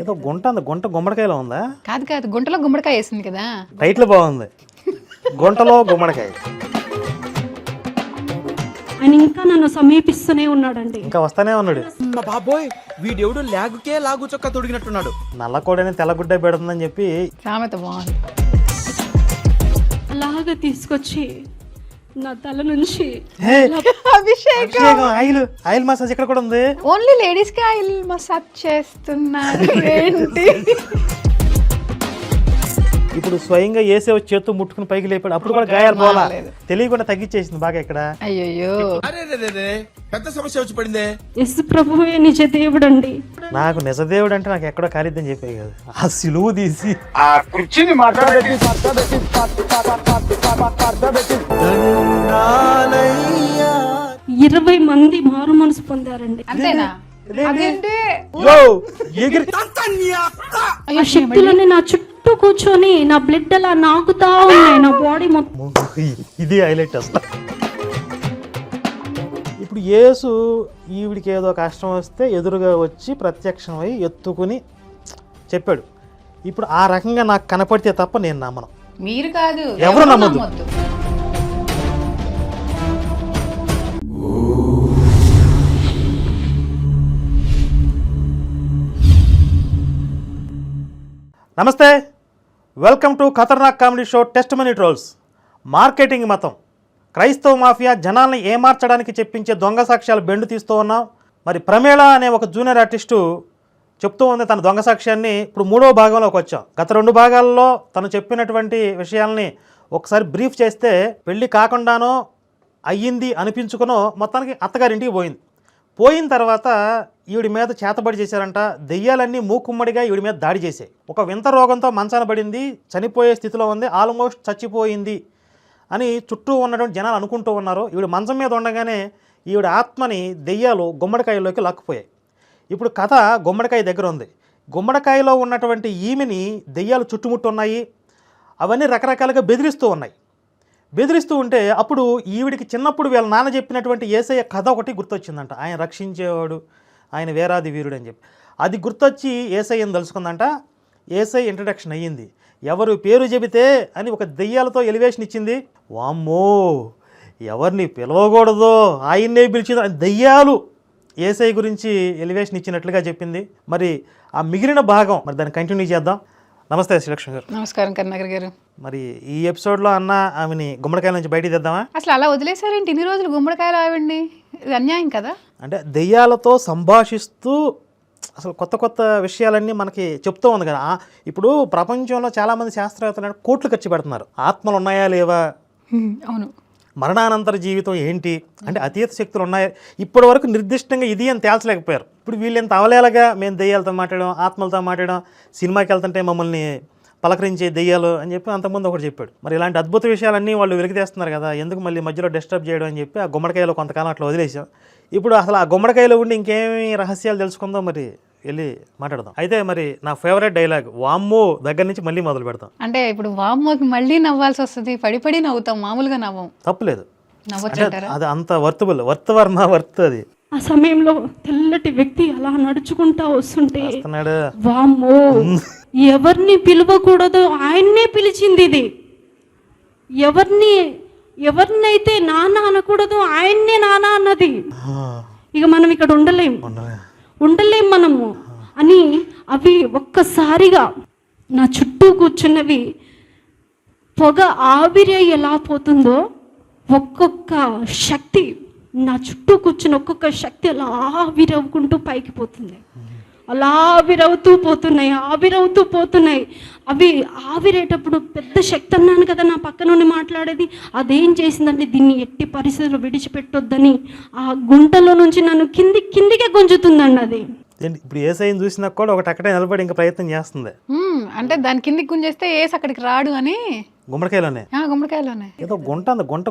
ఏదో గుంట గుమ్మడికాయలో ఉందా? కాదు కాదు, గుంటలో గుమ్మడికాయ వేసింది కదా. టైటిల్ బాగుంది, గుంటలో గుమ్మడికాయ. ఆయన ఇంకా నన్ను సమీపిస్తూనే ఉన్నాడండి. ఇంకా వస్తానే ఉన్నాడు. బాబోయ్, వీడెవడు లాగుకే లాగు చొక్క తొడిగినట్టున్నాడు. నల్లకోడని తెల్లగుడ్డ పెడుతుందని చెప్పి సామెత బాగుంది. అలాగా తీసుకొచ్చి నా తల నుంచి అభిషేకం ఆయిల్ మసాజ్ ఇక్కడ కూడా ఉంది. ఓన్లీ లేడీస్ కి ఆయిల్ మసాజ్ చేస్తున్నారు ఏంటి? ఇప్పుడు స్వయంగా వేసే వచ్చి చేత్తు ముట్టుకుని పైకి లేపాడు, అప్పుడు కూడా గాయాలు పోలా, తెలియకుండా తగ్గించేసింది బాగా ఇక్కడ. అయ్యో పెద్ద సమస్య వచ్చి పడిందే. యేసు ప్రభువే నిజ దేవుడు అండి. నాకు నిజదేవుడు అంటే నాకు ఎక్కడో కాలిద్దని చెప్పాయి కదా, ఆ సిలువు తీసి ఆ కుర్చీని మాట్లాడబెట్టి 20 మంది మారు మనసు పొందారండి. అంతేనా? అదేంటి ఆ శక్తులన్నీ నా చుట్టూ కూర్చొని నా బ్లడ్ అలా నాకుతా ఉన్నాయి, నా బాడీ మొత్తం. ఇది హైలైట్ అసలు. ఇప్పుడు యేసు ఈవిడికి ఏదో కష్టం వస్తే ఎదురుగా వచ్చి ప్రత్యక్షమై ఎత్తుకుని చెప్పాడు. ఇప్పుడు ఆ రకంగా నాకు కనపడితే తప్ప నేను నమ్మను. మీరు కాదు, ఎవరు నమ్మద్దు. నమస్తే, welcome to Khatarnak comedy show test money trolls. Marketing మతం, క్రైస్తవ మాఫియా జనాల్ని ఏమార్చడానికి చెప్పించే దొంగ సాక్ష్యాలు బెండు తీస్తూ ఉన్నాం. మరి ప్రమేళ అనే ఒక జూనియర్ ఆర్టిస్టు చెప్తూ ఉంది తన దొంగ సాక్ష్యాన్ని. ఇప్పుడు 3వ భాగంలోకి వచ్చాం. గత 2 భాగాల్లో తను చెప్పినటువంటి విషయాల్ని ఒకసారి బ్రీఫ్ చేస్తే పెళ్ళి కాకుండానో అయ్యింది అనిపించుకునో మొత్తానికి అత్తగారింటికి పోయిన తర్వాత ఈవిడి మీద చేతబడి చేశారంట. దెయ్యాలన్నీ మూకుమ్మడిగా ఈవిడి మీద దాడి చేశాయి. ఒక వింత రోగంతో మంచాన పడింది, చనిపోయే స్థితిలో ఉంది, ఆల్మోస్ట్ చచ్చిపోయింది అని చుట్టూ ఉన్నటువంటి జనాలు అనుకుంటూ ఉన్నారు. ఈవిడ మంచం మీద ఉండగానే ఈవిడ ఆత్మని దెయ్యాలు గుమ్మడికాయలోకి లాక్కుపోయాయి. ఇప్పుడు కథ గుమ్మడికాయ దగ్గర ఉంది. గుమ్మడికాయలో ఉన్నటువంటి ఈమెని దెయ్యాలు చుట్టుముట్టున్నాయి. అవన్నీ రకరకాలుగా బెదిరిస్తూ ఉంటే అప్పుడు ఈవిడికి చిన్నప్పుడు వీళ్ళ నాన్న చెప్పినటువంటి యేసయ్య కథ ఒకటి గుర్తొచ్చిందంట. ఆయన రక్షించేవాడు, ఆయన వేరాది వీరుడు అని చెప్పి అది గుర్తొచ్చి యేసయ్యని తెలుసుకుందంట. యేసయ్య ఇంట్రడక్షన్ అయ్యింది. ఎవరు పేరు చెబితే అని ఒక దెయ్యాలతో ఎలివేషన్ ఇచ్చింది. వామ్మో, ఎవరిని పిలవకూడదో ఆయన్నే పిలిచింది. దెయ్యాలు యేసయ్య గురించి ఎలివేషన్ ఇచ్చినట్లుగా చెప్పింది. మరి ఆ మిగిలిన భాగం మరి దాన్ని కంటిన్యూ చేద్దాం. నమస్తే శ్రీలక్ష్మి గారు. నమస్కారం కరుణాకర్ గారు. మరి ఈ ఎపిసోడ్లో అన్న ఆమెని గుమ్మడికాయల నుంచి బయటికి తెద్దామా? అసలు అలా వదిలేసారేంటి ఇన్ని రోజులు గుమ్మడికాయలు ఆవిడ్ని? ఇది అన్యాయం కదా. అంటే దెయ్యాలతో సంభాషిస్తూ అసలు కొత్త విషయాలన్నీ మనకి చెప్తూ ఉంది కదా. ఇప్పుడు ప్రపంచంలో చాలామంది శాస్త్రవేత్తలు కోట్లు ఖర్చు పెడుతున్నారు. ఆత్మలు ఉన్నాయా లేవా, అవును, మరణానంతర జీవితం ఏంటి, అంటే అతీత శక్తులు ఉన్నాయా, ఇప్పటి వరకు నిర్దిష్టంగా ఇది అని తేల్చలేకపోయారు. ఇప్పుడు వీళ్ళు ఎంత అవలేలగా మేము దెయ్యాలతో మాట్లాడడం, ఆత్మలతో మాట్లాడడం, సినిమాకి వెళ్తుంటే మమ్మల్ని పలకరించే దెయ్యాలు అని చెప్పి అంతకుముందు ఒకటి చెప్పాడు. మరి ఇలాంటి అద్భుత విషయాలన్నీ వాళ్ళు వెలికితేస్తున్నారు కదా, ఎందుకు మళ్ళీ మధ్యలో డిస్టర్బ్ చేయడం అని చెప్పి ఆ గుమ్మడికాయలో కొంతకాలం అట్లా వదిలేసాం. ఇప్పుడు అసలు ఆ గుమ్మడికాయలో ఉండి ఇంకేమి రహస్యాలు తెలుసుకుందాం, మరి వెళ్ళి మాట్లాడదాం. అయితే మరి నా ఫేవరెట్ డైలాగ్ వామ్మో దగ్గర నుంచి మళ్ళీ మొదలు పెడతాం. అంటే ఇప్పుడు వామ్మోకి మళ్ళీ నవ్వాల్సి వస్తుంది, పడి నవ్వుతాం, మామూలుగా నవ్వం. తప్పులేదు, నవ్వొచ్చారా? అది అంత వర్త్ అది. ఆ సమయంలో తెల్లటి వ్యక్తి అలా నడుచుకుంటా వస్తుంటే వస్తున్నాడు. వామ్మో, ఎవరిని పిలవకూడదు ఆయన్నే పిలిచింది. ఇది ఎవరినైతే నాన్న అనకూడదు ఆయన్నే నాన్న అన్నది. ఇక మనం ఇక్కడ ఉండలేం మనము అని అవి ఒక్కసారిగా నా చుట్టూ కూర్చున్నవి పొగ ఆవిరి ఎలా పోతుందో ఒక్కొక్క శక్తి నా చుట్టూ కూర్చున్న ఒక్కొక్క శక్తి అలా ఆవిరవుకుంటూ పైకి పోతుంది. అలా ఆవిరవుతూ పోతున్నాయి. అవి ఆవిరేటప్పుడు పెద్ద శక్తి అన్నాను కదా నా పక్క నుండి మాట్లాడేది, అదేం చేసిందంటే దీన్ని ఎట్టి పరిస్థితుల్లో విడిచిపెట్టొద్దని ఆ గుంటలో నుంచి నన్ను కిందికే గుంజుతుందండి. అది ఇప్పుడు యేసయ్యని చూసినా కూడా ఒకటి అక్కడే నిలబడి ఇంకా ప్రయత్నం చేస్తుంది. అంటే దాని కిందికి గుంజేస్తే ఏసు అక్కడికి రాడు అని. గుమ్మడికాయలోనే ఏదో గుంట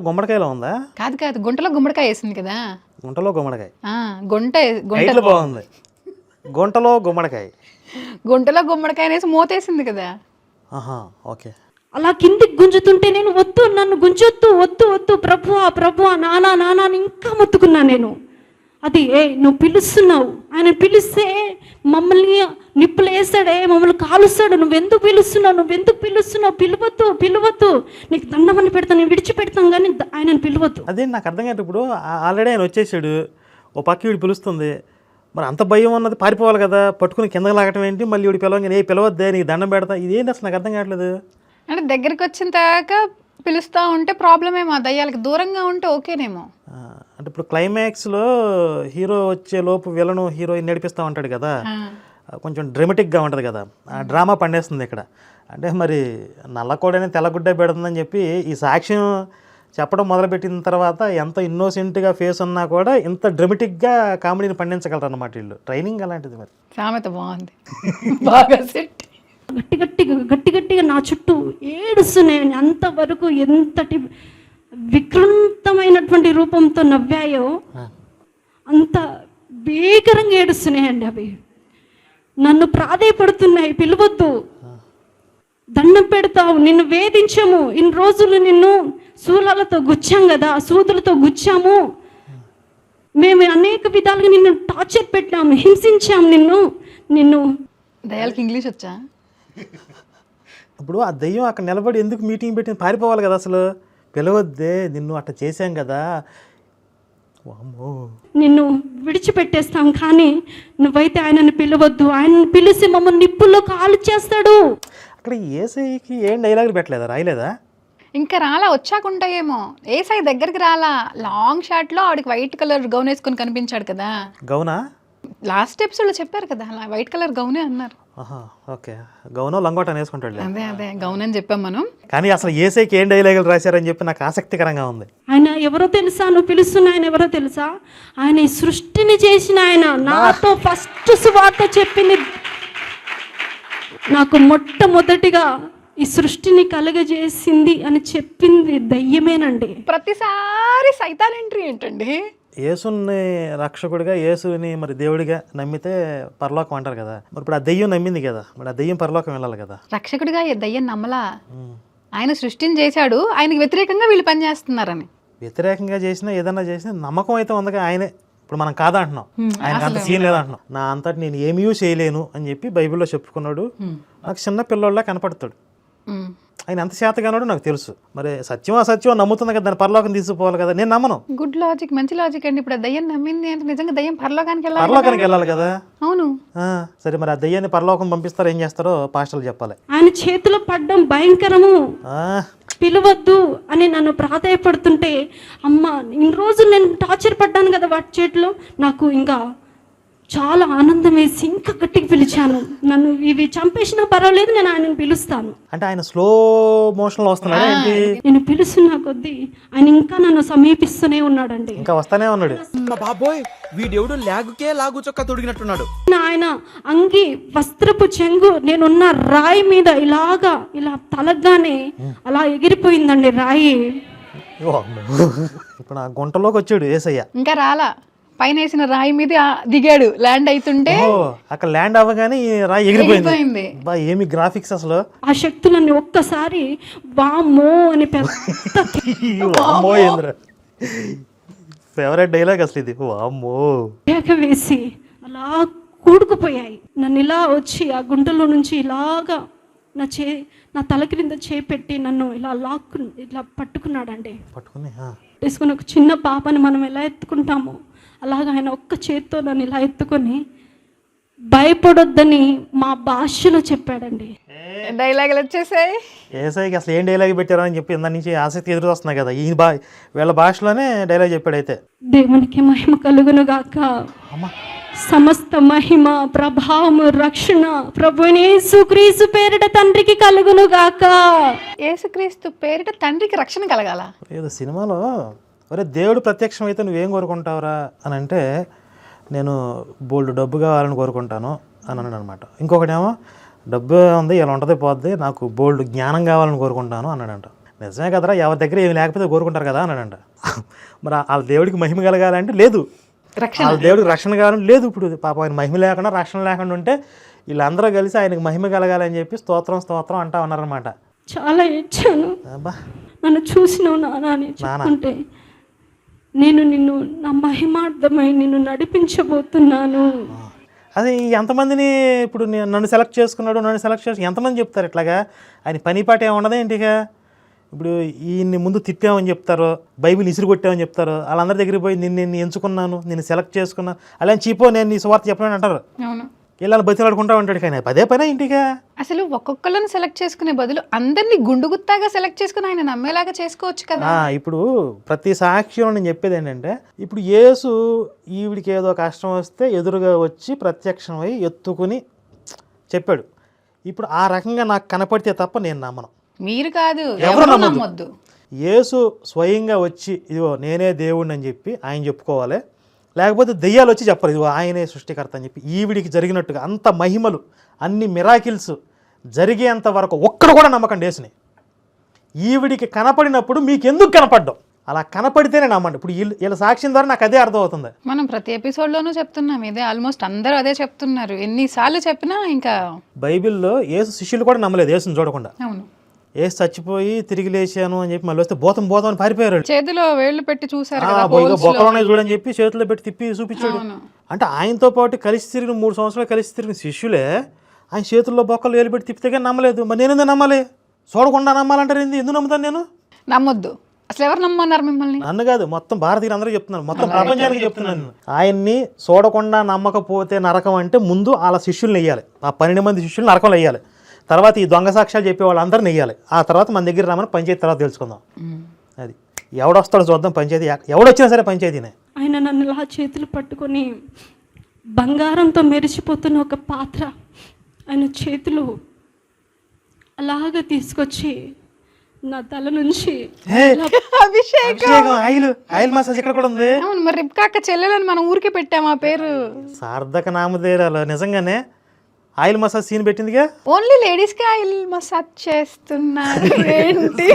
గుమ్మడికాయలో ఉందా? కాదు, గుంటలో గుమ్మడికాయ వేసింది కదా. గుంటలో గుమ్మడికాయ గుంట బాగుంది. గుంటలో గుమ్మడికాయ వేసి మూతేసింది కదా. ఓకే. అలా కిందికి గుంజుతుంటే నేను నన్ను గుంజొద్దు, వద్దు ప్రభువా నానా అని ఇంకా మొత్తుకున్నా నేను. అది నువ్వు పిలుస్తున్నావు, ఆయన పిలిస్తే మమ్మల్ని నిప్పులు వేస్తాడే, మమ్మల్ని కాలుస్తాడు, నువ్వెందుకు పిలుస్తున్నావు, పిలవద్దు, నీకు దండమని పెడతాను, నేను విడిచిపెడతాను, కానీ ఆయనను పిలవద్దు. అదే నాకు అర్థం కాదు. ఇప్పుడు ఆల్రెడీ ఆయన వచ్చేసాడు, ఓ పక్క వీడు పిలుస్తుంది, మరి అంత భయం ఉన్నది పారిపోవాలి కదా, పట్టుకుని కిందకి లాగటం ఏంటి, మళ్ళీ వీడు పిలవగానే పిలవద్దే నీకు దండం పెడతా, ఇదేంటి అసలు నాకు అర్థం కావట్లేదు. అంటే దగ్గరికి వచ్చిన దాకా పిలుస్తూ ఉంటే ప్రాబ్లం ఏమో, దయ్యాలకి దూరంగా ఉంటే ఓకేనేమో. అంటే ఇప్పుడు క్లైమాక్స్లో హీరో వచ్చే లోపు విలను హీరోయిన్ నడిపిస్తూ ఉంటాడు కదా, కొంచెం డ్రామాటిక్గా ఉంటుంది కదా, ఆ డ్రామా పండేస్తుంది ఇక్కడ. అంటే మరి నల్లకోడని తెల్లగుడ్డ పెడుతుందని చెప్పి ఈ సాక్ష్యం చెప్పడం మొదలుపెట్టిన తర్వాత ఎంత ఇన్నోసెంట్గా ఫేస్ ఉన్నా కూడా ఇంత డ్రామాటిక్గా కామెడీని పండించగలరు అన్నమాట వీళ్ళు. ట్రైనింగ్ అలాంటిది. మరి సామెత బాగుంది, బాగా సెట్. గట్టిగా నా చుట్టూ ఏడుస్తున్నాయి. అంతవరకు ఎంతటి వికృతమైనటువంటి రూపంతో నవ్వాయో అంత భీకరంగా ఏడుస్తున్నాయండి అవి. నన్ను ప్రాధేయపడుతున్నాయి, పిలవద్దు, దండం పెడతావు, నిన్ను వేధించాము, ఇన్ని రోజులు నిన్ను శూలాలతో గుచ్చాం కదా, సూదులతో గుచ్చాము, మేము అనేక విధాలుగా నిన్ను టార్చర్ పెట్టాము, హింసించాము నిన్ను. దయ్యాలకి ఇంగ్లీష్ వచ్చా? ఇప్పుడు ఆ దెయ్యం అక్కడ నిలబడి ఎందుకు మీటింగ్ పెట్టి పారిపోవాలి కదా, అసలు పిలవద్దే, నిన్ను అట్లా చేశాం కదా, నిన్ను విడిచిపెట్టేస్తాం, కానీ నువ్వైతే ఆయనను పిలవద్దు, ఆయనను పిలిచి మమ్మల్ని నిప్పుల్లో కాలు చేస్తాడు. అక్కడ ఏసైకి ఏం డైలాగులు పెట్టలేదా, రాయలేదా? ఇంకా రాలా, వచ్చాకుంటాయేమో. ఏసై దగ్గరికి రాలా. లాంగ్ షాట్లో ఆవిడకి వైట్ కలర్ గౌన్ వేసుకొని కనిపించాడు కదా. గౌనా? లాస్ట్ ఎపిసోడ్లో చెప్పారు కదా, అలా వైట్ కలర్ గౌనే అన్నారు. ఓకే, గౌనో లంగోట వేసుకుంటాడు. అదే గౌన్ అని చెప్పాం మనం. కానీ అసలు ఏసైకి ఏం డైలాగులు రాశారని చెప్పి నాకు ఆసక్తికరంగా ఉంది. ఆయన ఎవరో తెలుసా? నువ్వు పిలుస్తున్న ఆయన ఎవరో తెలుసా? ఆయన ఈ సృష్టిని చేసిన ఆయన. నాతో ఫస్ట్ సువార్త చెప్పింది, నాకు మొట్టమొదటిగా ఈ సృష్టిని కలుగజేసింది అని చెప్పింది దయ్యమేనండి. ప్రతిసారి సైతాన్ ఎంట్రీ ఏంటండి? యేసుని రక్షకుడిగా, యేసుని మరి దేవుడిగా నమ్మితే పరలోకం అంటారు కదా. మరి ఇప్పుడు ఆ దెయ్యం నమ్మింది కదా, మరి ఆ దెయ్యం పరలోకం వెళ్ళాలి కదా. రక్షకుడిగా దయ్యం నమ్మలా, ఆయన సృష్టిని చేశాడు, ఆయనకి వ్యతిరేకంగా వీళ్ళు పనిచేస్తున్నారని. వ్యతిరేకంగా చేసినా ఏదన్నా చేసినా నమ్మకం అయితే ఉందిగా ఆయనే. ఇప్పుడు మనం కాదంటున్నాం, ఆయనకు అంత సీన్ లేదంటున్నాం. నా అంతటి నేను ఏమీ చేయలేను అని చెప్పి బైబిల్లో చెప్పుకున్నాడు. నాకు చిన్న పిల్లోళ్ళ కనపడతాడు. ఆయన ఎంత శాతగానో నాకు తెలుసు. మరి సత్యం అసత్యం నమ్ముతుంది కదా, దాన్ని పరలోకం తీసుకుపోవాలి కదా. నేను నమ్మను. గుడ్ లాజిక్, మంచి లాజిక్ అండి. ఇప్పుడు ఆ దయ్యం నమ్మింది అంటే నిజంగా దయ్యం పరలోకానికి వెళ్ళాలి కదా. అవును. సరే, మరి ఆ దయ్యాన్ని పరలోకం పంపిస్తారో ఏం చేస్తారో పాస్టర్లు చెప్పాలి. ఆయన చేతిలో పడ్డం భయంకరము, పిలవద్దు అని నన్ను ప్రాధాయపడుతుంటే, అమ్మ ఇన్ని రోజులు నేను టార్చర్ పడ్డాను కదా వాటి చేతిలో, నాకు ఇంకా చాలా ఆనందం వేసి ఇంకా గట్టిగా పిలిచాను. నన్ను ఇవి చంపేసినా పర్వాలేదు, నేను ఆయనను పిలుస్తాను. అంటే ఆయన స్లో మోషన్ లో వస్తున్నాడు ఏంటి? నేను పిలుస్తున్నా కొద్దీ ఆయన ఇంకా నన్ను సమీపిస్తూనే ఉన్నాడండి. ఇంకా వస్తానే ఉన్నాడు. బాబోయ్, వీడెవడు లాగుకే లాగు చొక్కా తొడిగినట్టున్నాడు. ఆయన అంగి వస్త్రపు చెంగు నేనున్న రాయి మీద ఇలా తలగ్గానే అలా ఎగిరిపోయిందండి రాయి. ఇప్పుడు ఆ గుంటలోకి వచ్చాడు యేసయ్య. ఇంకా రాలా, పైన వేసిన రాయి మీద దిగాడు, ల్యాండ్ అవుతుంటే అక్కడ ల్యాండ్ అవ్వగానే ఈ రాయి ఎగిరిపోయింది. ఏమి గ్రాఫిక్స్ అసలు. ఆ శక్తులన్నీ ఒక్కసారి వామ్మో అని ఫేవరెట్ డైలాగ్ అసలు ఇది, వామ్మో వేసి అలా కూడుకుపోయాయి. నన్ను ఇలా వచ్చి ఆ గుంటలో నుంచి ఇలాగా నా తల క్రింద చేపెట్టి నన్ను ఇలా పట్టుకున్నాడండి. తీసుకుని ఒక చిన్న పాపని మనం ఎలా ఎత్తుకుంటామో అలాగా ఆయన ఒక్క చేత్తో నన్ను ఇలా ఎత్తుకొని భయపడొద్దని మా భాషలో చెప్పాడండి. డైలాగులు వచ్చేసాయి. ఏసైకి అసలు ఏం డైలాగ్ పెట్టారో అని చెప్పి ఇందా నుంచి ఆసక్తి ఎదురు వస్తున్నాయి కదా. వీళ్ళ భాషలోనే డైలాగ్ చెప్పాడు. అయితే దేవునికి మహిమ కలుగును గాక. సమస్త మహిమ ప్రభావము రక్షణ ప్రభువైన యేసుక్రీస్తు పేరిట తండ్రికి కలుగును గాక. యేసుక్రీస్తు పేరిట తండ్రికి రక్షణ కలగాల. ఏదో సినిమాలో ఒరే దేవుడు ప్రత్యక్షం అయితే నువ్వేం కోరుకుంటావురా అని అంటే, నేను బోల్డ్ డబ్బు కావాలని కోరుకుంటాను అని అన్నాడు అనమాట. ఇంకొకటేమో డబ్బు ఉంది ఇలా ఉంటుంది పోద్ది, నాకు బోల్డ్ జ్ఞానం కావాలని కోరుకుంటాను అన్నాడంట. నిజమే కదరా, ఎవరి దగ్గర ఏమి లేకపోతే కోరుకుంటారు కదా అన్నాడంట. మరి వాళ్ళ దేవుడికి మహిమ కలగాలంటే లేదు, వాళ్ళ దేవుడికి రక్షణ కావాలని లేదు. ఇప్పుడు పాపం ఆయన మహిమ లేకుండా రక్షణ లేకుండా ఉంటే వీళ్ళందరూ కలిసి ఆయనకు మహిమ కలగాలని చెప్పి స్తోత్రం అంటా ఉన్నారనమాట. చాలా ఏడ్చాను. నన్ను చూసినావు నాన్న అని చెప్పుకుంటే నేను నిన్ను నా మహిమార్థమై నిన్ను నడిపించబోతున్నాను. అదే ఎంతమందిని ఇప్పుడు నన్ను సెలెక్ట్ చేసుకున్నాడు, నన్ను సెలెక్ట్ చేసి ఎంతమంది చెప్తారు ఇట్లాగా? ఆయన పనిపాట ఏమున్నదా ఇంటిగా? ఇప్పుడు ఈయన్ని ముందు తిప్పామని చెప్తారు, బైబిల్ ఇసురు కొట్టామని చెప్తారు, వాళ్ళందరి దగ్గరికి పోయి నిన్ను ఎంచుకున్నాను, నేను సెలెక్ట్ చేసుకున్నాను, అలా చీపో నేను నీ సువార్త చెప్పాను అంటారు. అవును. ఇలా బతిలాడుకుంటా ఉంటాడు. కానీ పదే పనే ఇంటిగా అసలు ఒక్కొక్కళ్ళని సెలెక్ట్ చేసుకునే బదులు అందరినీ గుండుగుత్తాగా సెలెక్ట్ చేసుకుని ఆయన నమ్మేలాగా చేసుకోవచ్చు కదా. ఇప్పుడు ప్రతి సాక్ష్యం నేను చెప్పేది ఏంటంటే, ఇప్పుడు యేసు ఈవిడికి ఏదో కష్టం వస్తే ఎదురుగా వచ్చి ప్రత్యక్షమై ఎత్తుకుని చెప్పాడు. ఇప్పుడు ఆ రకంగా నాకు కనపడితే తప్ప నేను నమ్మను. మీరు కాదు, ఎవరు ఎవరు నమ్మొద్దు. నమ్మొద్దు. యేసు స్వయంగా వచ్చి ఇదిగో నేనే దేవుడిని అని చెప్పి ఆయన చెప్పుకోవాలి, లేకపోతే దెయ్యాలు వచ్చి చెప్పరు ఇదిగో ఆయనే సృష్టికర్త అని చెప్పి. ఈవిడికి జరిగినట్టుగా అంత మహిమలు, అన్ని మిరాకిల్స్ జరిగేంత వరకు ఒక్కడు కూడా నమ్మకండి యేసుని. ఈవిడికి కనపడినప్పుడు మీకు ఎందుకు కనపడ్డాం, అలా కనపడితేనే నమ్మండి. ఇప్పుడు వీళ్ళ సాక్ష్యం ద్వారా నాకు అదే అర్థమవుతుంది. మనం ప్రతి ఎపిసోడ్లోనూ చెప్తున్నాం ఇదే, ఆల్మోస్ట్ అందరూ అదే చెప్తున్నారు. ఎన్నిసార్లు చెప్పినా ఇంకా బైబిల్లో యేసు శిష్యులు కూడా నమ్మలేదు యేసుని చూడకుండా. అవును. యేసు చచ్చిపోయి తిరిగి లేచాను అని చెప్పి మళ్ళీ వస్తే బోతం అని పారిపోయారు. చేతిలో వేళ్ళు పెట్టి చూసారు బొక్కలోనే చూడని చెప్పి చేతిలో పెట్టి తిప్పి చూపించాడు. అంటే ఆయనతో పాటు కలిసి తిరిగిన 3 సంవత్సరాలు కలిసి తిరిగిన శిష్యులే ఆయన చేతుల్లో బొక్కలు వేలు పెట్టి తిప్పితే కానీ నమ్మలేదు. మరి నేను ఎందుకు నమ్మాలి? చూడకుండా నమ్మాలంటారు. ఎందుకు నమ్ముతాను నేను? నమ్మొద్దు. అసలు ఎవరు నమ్మన్నారు మిమ్మల్ని? నన్ను కాదు, మొత్తం భారతీయులు అందరూ చెప్తున్నారు, మొత్తం ప్రపంచానికి చెప్తున్నాను. ఆయన్ని చూడకుండా నమ్మకపోతే నరకం అంటే ముందు వాళ్ళ శిష్యుల్ని వెయ్యాలి, ఆ 12 మంది శిష్యులు నరకంలో వెయ్యాలి. తర్వాత ఈ దొంగ సాక్ష్యాలు చెప్పే వాళ్ళందరూ నెయ్యాలి. ఆ తర్వాత మన దగ్గర రామని పంచాయతీ తర్వాత తెలుసుకుందాం. అది ఎవడొస్తాడో చూద్దాం. పంచాయతీ ఎవడొచ్చినా సరే పంచాయతీనే. ఆయన నన్ను ఇలా చేతులు పట్టుకొని బంగారంతో మెరిసిపోతున్న ఒక పాత్ర ఆయన చేతులు అలాగ తీసుకొచ్చి నా తల నుంచి అభిషేకం ఆయిల్ మసాజ్ ఇక్కడ కూడా ఉంది. అవును, మరి రిబ్కా చెల్లెలని మనం ఊరికే పెట్టాము ఆ పేరు. సార్థక నామధేయాలు నిజంగానే ఆయిల్ మసాజ్ సీన్ పెట్టిందిగా. ఓన్లీ లేడీస్ కి ఆయిల్ మసాజ్ చేస్తున్నారు ఏంటి?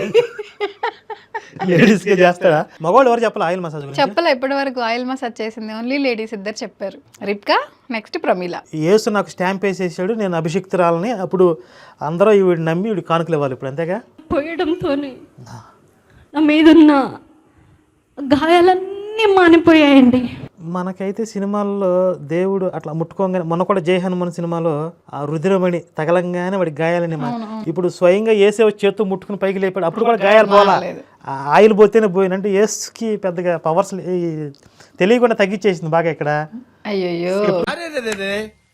లేడీస్ కే చేస్తాడా? మగవాళ్ళు ఎవరు చెప్పాలి ఆయిల్ మసాజ్ గురించి? చెప్పలే ఇప్పటి వరకు. ఆయిల్ మసాజ్ చేసింది ఓన్లీ లేడీస్ ఇద్దరు చెప్పారు, రిబ్కా నెక్స్ట్ ప్రమీల. యేసు నాకు స్టాంప్ వేసేసాడు, నేను అభిషిక్తురాలని. అప్పుడు అందరూ ఈవిడ నమ్మి ఈవిడ కానుకలు ఇవ్వాలి. ఇప్పుడు అంతేగా పోయడంతోనే నా మీదున్న గాయాలన్నీ మానిపోయాయండి. మనకైతే సినిమాల్లో దేవుడు అట్లా ముట్టుకోగానే, మొన్న కూడా జై హనుమాన్ సినిమాలో ఆ రుద్రమణి తగలంగానే వాడి గాయాలని ఇప్పుడు స్వయంగా యేసే వచ్చి చేత్తు ముట్టుకుని పైకి లేపాడు, అప్పుడు కూడా గాయాలు పోలా. ఆయిల్ పోతేనే పోయినంటే యేసుకి పెద్దగా పవర్స్ తెలియకుండా తగ్గించేసింది బాగా ఇక్కడ. అయ్యో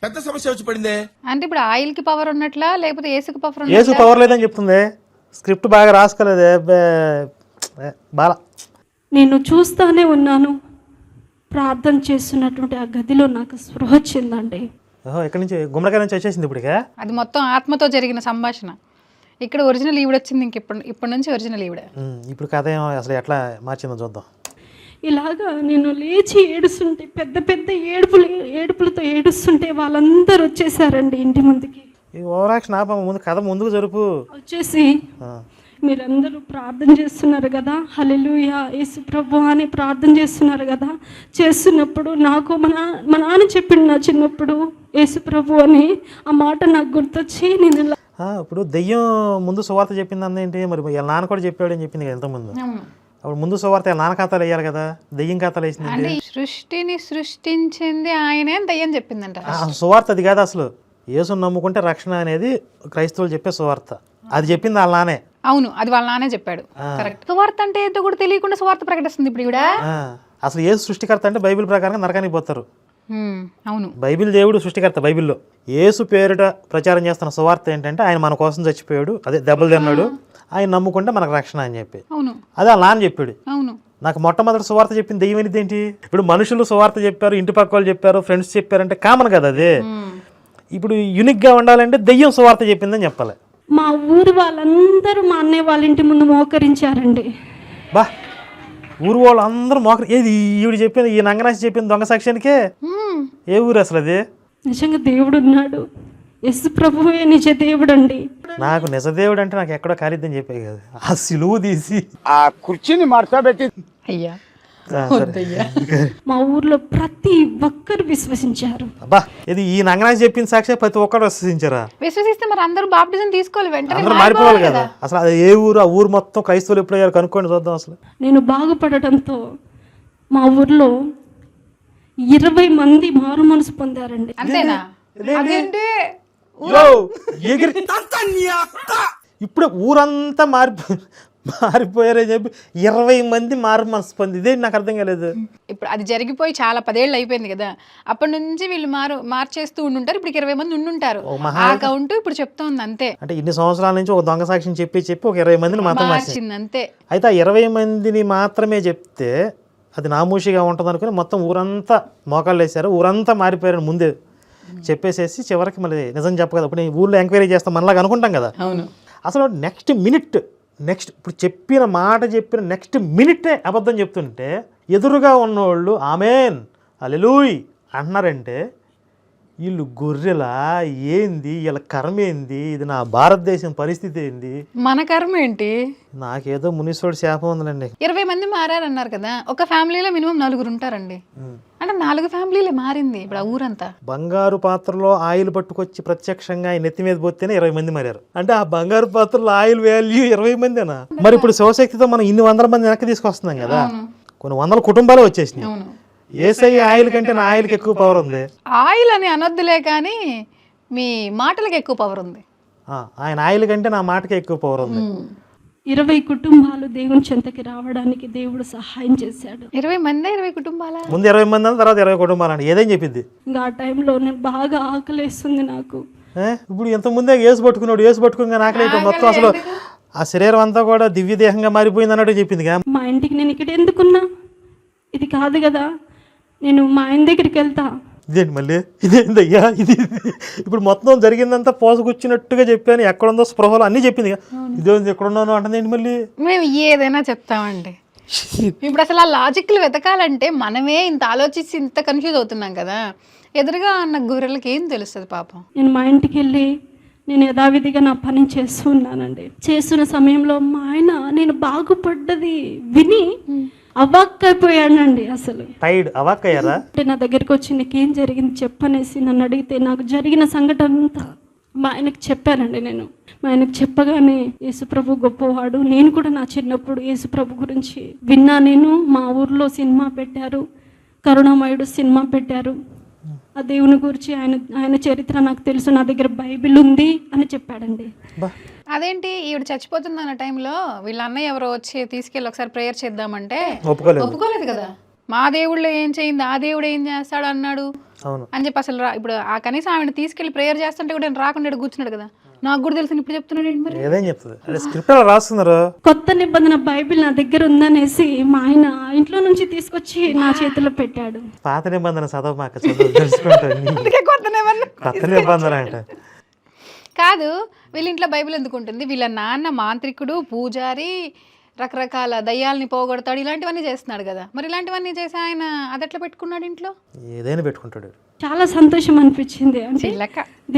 పెద్ద సమస్య వచ్చి పడిందే. అంటే ఇప్పుడు ఆయిల్ కి పవర్ ఉన్నట్లా లేకపోతే ఏసుకి పవర్? యేసు పవర్ లేదని చెప్తుంది. స్క్రిప్ట్ బాగా రాసుకోలేదే బాలా. నేను చూస్తానే ఉన్నాను, ప్రార్థన చేస్తున్నటువంటి ఆ గదిలో నాకు స్పృహ వచ్చిందండి. ఎక్కడి నుంచి? గుమ్మడికాయ నుంచి వచ్చేసింది ఇప్పుడు. అది మొత్తం ఆత్మతో జరిగిన సంభాషణ. ఇక్కడ ఒరిజినల్ ఈవిడ వచ్చింది, ఇప్పటి నుంచి ఒరిజినల్ ఈవిడ. ఇప్పుడు కథ అసలు ఎట్లా మార్చిందో చూద్దాం. ఇలాగా నేను లేచి ఏడుస్తుంటే, పెద్ద పెద్ద ఏడుపులతో ఏడుస్తుంటే వాళ్ళందరూ వచ్చేసారండి ఇంటి ముందుకి. ఓవరాక్షన్ ఆప, ముందు కథ ముందుకు జరుపు. వచ్చేసి మీరందరూ ప్రార్థన చేస్తున్నారు కదా, హల్లెలూయా యేసు ప్రభు అని ప్రార్థన చేస్తున్నారు కదా. చేస్తున్నప్పుడు నాకు మా నాన్న చెప్పిండు నా చిన్నప్పుడు యేసు ప్రభు అని. ఆ మాట నాకు గుర్తొచ్చి నేను ఇప్పుడు దెయ్యం ముందు సువార్త చెప్పింది అందేంటి? మరి వీళ్ళ నాన్న కూడా చెప్పాడు అని చెప్పింది కదా ఇంతకుముందు. అప్పుడు ముందు సువార్త నాన్న ఖాతాలు వేయాలి కదా, దెయ్యం ఖాతాలు వేసింది. అంటే సృష్టిని సృష్టించింది ఆయనే, దయ్యం చెప్పిందంట. సువార్త అది కాదు అసలు. యేసుని నమ్ముకుంటే రక్షణ అనేది క్రైస్తవులు చెప్పే సువార్త. అది చెప్పింది వాళ్ళ నానే. అవును, అది వాళ్ళ నానే చెప్పాడు. కరెక్ట్. సువార్త అంటే ఏంటో కూడా తెలియకుండా సువార్త ప్రకటిస్తుంది ఇప్పుడు ఈవిడ. అసలు యేసు సృష్టికర్త అంటే బైబిల్ ప్రకారం నరకానికి పోతారు. అవును, బైబిల్ దేవుడు సృష్టికర్త. బైబిల్లో యేసు పేరిట ప్రచారం చేస్తున్న సువార్త ఏంటంటే ఆయన మన కోసం చచ్చిపోయాడు, అదే దెబ్బలు తిన్నాడు, ఆయన నమ్ముకుంటే మనకు రక్షణ అని చెప్పి. అవును, అదే వాళ్ళ నాన్న చెప్పాడు. అవును. నాకు మొట్టమొదటి సువార్త చెప్పింది దెయ్యం అనేది ఏంటి? ఇప్పుడు మనుషులు సువార్త చెప్పారు, ఇంటి పక్క వాళ్ళు చెప్పారు, ఫ్రెండ్స్ చెప్పారంటే కామన్ కదా అది. ఇప్పుడు యూనిక్గా ఉండాలంటే దెయ్యం సువార్త చెప్పిందని చెప్పాలి. మా ఊరు వాళ్ళందరూ మా అన్నయ్య వాళ్ళ ఇంటి ముందు మోకరించారండి. బా, ఊరు వాళ్ళు అందరూ ఏది ఈవిడ చెప్పింది, ఈ నంగనాసి చెప్పింది దొంగ సాక్ష్యానికే. ఏ ఊరు అసలు అది? నిజంగా దేవుడు ఉన్నాడు, యేసు ప్రభువే నిజ దేవుడు అండి. నాకు నిజ దేవుడు అంటే నాకు ఎక్కడో కాలిద్దని చెప్పే కదా, ఆ సిలువు తీసి ఆ కుర్చీని మార్చబెట్టి అయ్యా మా ఊర్లో ప్రతి ఒక్కరు విశ్వసించారు. అబ్బా, ఇది ఈ నంగనాసి చెప్పిన సాక్షి ప్రతి ఒక్కరు విశ్వసించారా? విశ్వసిస్తే మరి అందరూ బాప్టిజం తీసుకోవాలి, వెంటనే అందరూ మారిపోవాలి కదా. అసలు అది ఏ ఊరు? ఆ ఊరు మొత్తం క్రైస్తవులు ఎప్పుడు అయ్యారు కనుక్కోండి చూద్దాం. అసలు నేను బాగుపడటంతో మా ఊర్లో 20 మంది మారు మనసు పొందారండి. అంతేనా? అదేంటి యో, ఎగిరి ఇప్పుడు ఊరంతా మారిపోయారని చెప్పి 20 మంది మారు మనసు పొంది, ఇదే నాకు అర్థం కాలేదు. ఇప్పుడు అది జరిగిపోయి చాలా 10 ఏళ్ళు అయిపోయింది కదా, అప్పటి నుంచి వీళ్ళు మార్చేస్తూ ఉండుంటారు. ఇప్పుడు 20 మంది ఉండుంటారు. ఆ కౌంట్ ఇప్పుడు చెప్తోంది అంతే. అంటే ఇన్ని సంవత్సరాల నుంచి ఒక దొంగ సాక్ష్యం చెప్పి ఒక 20 మందిని మాత్రం మార్చింది అంతే. అయితే ఆ 20 మందిని మాత్రమే చెప్తే అది నామూషిగా ఉంటుంది అనుకుని మొత్తం ఊరంతా మోకాళ్ళు వేసారు, ఊరంతా మారిపోయారు ముందే చెప్పేసేసి చివరికి మళ్ళీ నిజం చెప్పగలదు. ఇప్పుడు ఊళ్ళో ఎంక్వైరీ చేస్తాం మనలాగా అనుకుంటాం కదా. అవును. అసలు నెక్స్ట్ ఇప్పుడు చెప్పిన నెక్స్ట్ మినిటే అబద్ధం చెప్తుంటే ఎదురుగా ఉన్నోళ్ళు ఆమెన్ హల్లెలూయా అంటున్నారంటే వీళ్ళు గొర్రెలా ఏంది, వీళ్ళ కర్మ ఏంది, ఇది నా భారతదేశం పరిస్థితి ఏంది, మన కర్మ ఏంటి? నాకేదో మునీశ్వరుడు శాపం ఉందండి. 20 మంది మారారన్నారు కదా, ఒక ఫ్యామిలీలో మినిమం 4 ఉంటారండి. అంటే 4 ఫ్యామిలీలే మారింది ఇప్పుడు ఆ ఊరంతా. బంగారు పాత్రలో ఆయిల్ పట్టుకొచ్చి ప్రత్యక్షంగా ఆయన నెత్తి మీద పోతేనే 20 మంది మారారు. అంటే ఆ బంగారు పాత్రలో ఆయిల్ వాల్యూ 20 మందేనా? మరి ఇప్పుడు శివశక్తితో మనం ఇన్ని 100 మంది వెనక్కి తీసుకొస్తున్నాం కదా, కొన్ని 100 కుటుంబాలే వచ్చేసినాయి. అవును. ఏసై ఆయిల్ కంటే నా ఆయిల్కి ఎక్కువ పవర్ ఉంది. ఆయిల్ అని అనొద్దులే కానీ మీ మాటలకు ఎక్కువ పవర్ ఉంది. ఆయన ఆయిల్ కంటే నా మాటకి ఎక్కువ పవర్ ఉంది. 20 కుటుంబాలు దేవుని చెంతకి రావడానికి దేవుడు సహాయం చేశాడు. 20 మంది 20 కుటుంబాల ముందు 20 మంది అని తర్వాత 20 కుటుంబాలు అని ఏదేం చెప్పింది. ఇంకా ఆ టైంలో నేను బాగా ఆకలేస్తుంది నాకు. ఇప్పుడు ఇంత ముందే ఏసు పట్టుకుని నాకలేదు మొత్తం. అసలు ఆ శరీరం అంతా కూడా దివ్య దేహంగా మారిపోయింది అన్నట్టు చెప్పింది. మా ఇంటికి నేను ఇక్కడ ఎందుకున్నా, ఇది కాదు కదా, నేను మా ఆయన దగ్గరికి వెళ్తా. ఇదేంటి మళ్ళీ ఇదేందయ్యా ఇది? ఇప్పుడు మొత్తం జరిగిందంతా పోసకొచ్చినట్టుగా చెప్పాను, ఎక్కడుందో స్పృహలో అన్నీ చెప్పింది. ఇదేంది ఎక్కడున్నాను అంటుంది ఏంటి మళ్ళీ? మేము ఏదైనా చెప్తామండి. ఇప్పుడు అసలు ఆ లాజిక్లు వెతకాలంటే మనమే ఇంత ఆలోచించి ఇంత కన్ఫ్యూజ్ అవుతున్నాం కదా. ఎదురుగా అన్న గొర్రెలకి ఏం తెలుస్తుంది పాపం. నేను మా ఇంటికి వెళ్ళి నేను యథావిధిగా నా పని చేస్తూ ఉన్నానండి. చేస్తున్న సమయంలో మా ఆయన నేను బాగుపడ్డది విని అవాక్కైపోయానండి. అసలు అవాక్కయ్యారా? అంటే నా దగ్గరికి వచ్చి నీకేం జరిగింది చెప్పనేసి నన్ను అడిగితే నాకు జరిగిన సంఘటన అంతా మా ఆయనకు చెప్పానండి. నేను మా ఆయనకు చెప్పగానే యేసుప్రభు గొప్పవాడు, నేను కూడా నా చిన్నప్పుడు యేసుప్రభు గురించి విన్నా. నేను మా ఊర్లో సినిమా పెట్టారు, కరుణామయుడు సినిమా పెట్టారు, ఆ దేవుని గురించి ఆయన చరిత్ర నాకు తెలుసు, నా దగ్గర బైబిల్ ఉంది అని చెప్పాడండి. అదేంటి ఈవిడ చచ్చిపోతుందన్న టైంలో వీళ్ళ అన్నయ్య ఎవరో వచ్చి తీసుకెళ్ళి ఒకసారి ప్రేయర్ చేద్దామంటే ఒప్పుకోలేదు కదా. మా దేవుళ్ళు ఏం చేయింది, ఆ దేవుడు ఏం చేస్తాడు అన్నాడు అని చెప్పి అసలు ఇప్పుడు ఆ కనీసం ఆవిడ తీసుకెళ్లి ప్రేయర్ చేస్తుంటే కూడా నేను రాకుండా కూర్చున్నాడు కదా. నాకు కూడా తెలుసు, ఇప్పుడు చెప్తున్నాడు. కొత్త నిబంధన బైబిల్ నా దగ్గర ఉందనేసి మా ఆయన ఇంట్లో నుంచి తీసుకొచ్చి నా చేతిలో పెట్టాడు. పాత నిబంధన కాదు, వీళ్ళ ఇంట్లో బైబిల్ ఎందుకు ఉంటుంది? వీళ్ళ నాన్న మాంత్రికుడు, పూజారి, రకరకాల దయ్యాలని పోగొడతాడు, ఇలాంటివన్నీ చేస్తున్నాడు కదా. మరి ఇలాంటివన్నీ చేసి ఆయన అదెట్లా పెట్టుకున్నాడు ఇంట్లో? ఏదైనా పెట్టుకుంటాడు. చాలా సంతోషం అనిపించింది. అంటే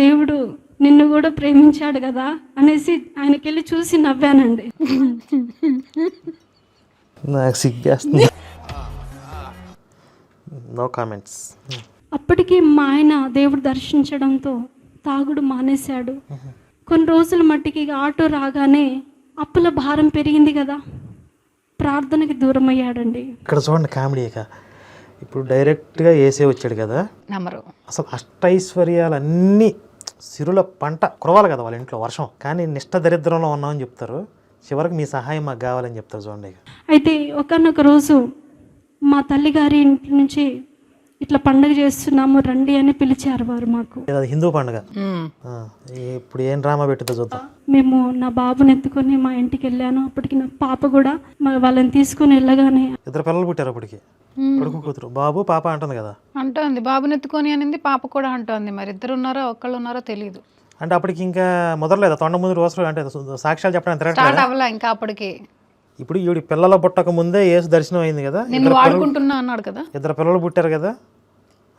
దేవుడు నిన్ను కూడా ప్రేమించాడు కదా అనేసి ఆయనకెళ్ళి చూసి నవ్వానండి. నాకు సిగ్గేస్తుంది. No comments. అప్పటికి మా ఆయన దేవుడు దర్శించడంతో తాగుడు మానేశాడు. కొన్ని రోజుల మట్టికి ఆటో రాగానే అప్పుల భారం పెరిగింది కదా, ప్రార్థనకి దూరం అయ్యాడండి. ఇక్కడ చూడండి కామెడీగా, ఇప్పుడు డైరెక్ట్గా ఏసే వచ్చాడు కదా, నమ్మరు. అసలు అష్టైశ్వర్యాలన్నీ సిరుల పంట కురవాలి కదా వాళ్ళ ఇంట్లో వర్షం, కానీ నిష్ట దరిద్రంలో ఉన్నామని చెప్తారు. చివరికి మీ సహాయం మాకు కావాలని చెప్తారు చూడండి. అయితే ఒకనొక రోజు మా తల్లిగారి ఇంటి నుంచి ఇట్లా పండుగ చేస్తున్నాము రండి అని పిలిచారు వారు మాకు. అది హిందూ పండుగ. ఇప్పుడు ఏం డ్రామా పెట్టిందో చూద్దాం. మేము నా బాబుని ఎత్తుకొని మా ఇంటికి వెళ్ళాను. అప్పటికి నా పాప కూడా వాళ్ళని తీసుకుని వెళ్ళగానే 2 పిల్లలు పుట్టారు అప్పటికి, కొడుకు కూతురు. బాబు పాప అంటుంది కదా, అంటుంది బాబుని ఎత్తుకొని అనింది, పాప కూడా అంటుంది. మరి 2 ఉన్నారో ఒక్కళ్ళు ఉన్నారో తెలియదు. అంటే అప్పటికి ఇంకా మొదలలేదా? తొండ ముందు రోజులు అంటే సాక్ష్యాలు చెప్పడానికి స్టార్ట్ అవ్వలే ఇంకా అప్పటికి. ఇప్పుడు ఈవిడ పిల్లల పుట్టక ముందే యేసు దర్శనం అయింది కదా, నేను వాడుకుంటున్నా అన్నాడు కదా. 2 పిల్లలు పుట్టారు కదా,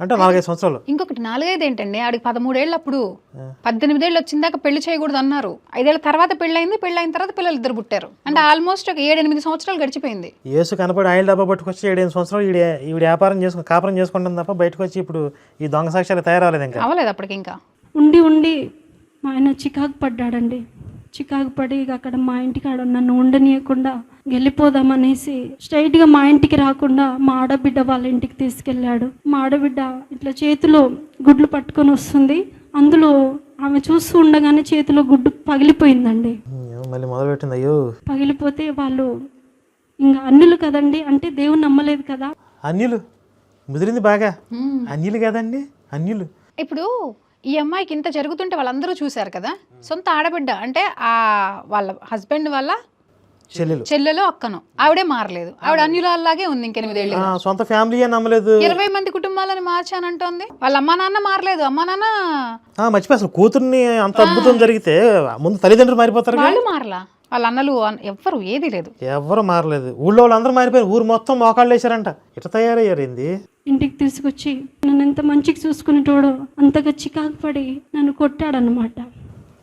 అంటే 4-5 సంవత్సరాలు. ఇంకొకటి 4-5 ఏంటండి, ఆడికి 13 ఏళ్ళు. అప్పుడు 18 ఏళ్ళు వచ్చిందాక పెళ్లి చేయకూడదు అన్నారు. 5 ఏళ్ళ తర్వాత పెళ్ళయింది. పెళ్ళైన తర్వాత పిల్లలు 2 పుట్టారు. అంటే ఆల్మోస్ట్ ఒక 7-8 సంవత్సరాలు గడిచిపోయింది. యేసు కనపడి ఆయిల్ డబ్బా పట్టుకొచ్చి 7-8 సంవత్సరాలు ఈవిడ వ్యాపారం చేసుకుని కాపురం చేసుకుంటుంది తప్ప బయటకు వచ్చి ఇప్పుడు ఈ దొంగ సాక్ష్యాలు తయారవలేదు. ఇంకా అవ్వలేదు అప్పటికి. ఇంకా ఉండి మా ఆయన చికాకు పడ్డాడండి. చికాకు పడి అక్కడ మా ఇంటికాడ నన్ను ఉండనీయకుండా వెళ్ళిపోదామనేసి స్ట్రైట్గా మా ఇంటికి రాకుండా మా ఆడబిడ్డ వాళ్ళ ఇంటికి తీసుకెళ్ళాడు. మా ఆడబిడ్డ ఇట్లా చేతిలో గుడ్లు పట్టుకొని వస్తుంది. అందులో ఆమె చూస్తూ ఉండగానే చేతిలో గుడ్డు పగిలిపోయిందండి. మళ్ళీ మొదలు పెట్టింది. అయ్యో, పగిలిపోతే వాళ్ళు ఇంకా అన్యులు కదండి, అంటే దేవుని నమ్మలేదు కదా. అన్యులు ముదిరింది బాగా. అన్యులు కదండి, అన్యులు. ఇప్పుడు ఈ అమ్మాయికి ఇంత జరుగుతుంటే వాళ్ళందరూ చూశారు కదా, సొంత ఆడబిడ్డ అంటే ఆ వాళ్ళ హస్బెండ్ వాళ్ళ చెల్లెలు అక్కను ఆవిడే మారలేదు, ఆవిడ అన్యులాగే ఉంది. 8 ఏళ్ళు సొంత ఫ్యామిలీ నమ్మలేదు. 20 మంది కుటుంబాలను మార్చానంటోంది. వాళ్ళ అమ్మా నాన్న మారలేదు. అమ్మా నాన్న మర్చిపోయి అసలు కూతుర్ని అంత అద్భుతం జరిగితే ముందు తల్లిదండ్రులు మారిపోతారు. వాళ్ళు మారలా, వాళ్ళ అన్నలు ఎవ్వరు ఏది లేదు, ఎవరు మారలేదు. ఊళ్ళో వాళ్ళందరూ మారిపోయారు. ఊరు మొత్తం మోకాళ్ళు వేసారంట. ఇట్లా తయారయ్యారు. ఏంది ఇంటికి తీసుకొచ్చి నన్ను ఎంత మంచిగా చూసుకునేటోడో అంతగా చికాకు పడి నన్ను కొట్టాడనమాట.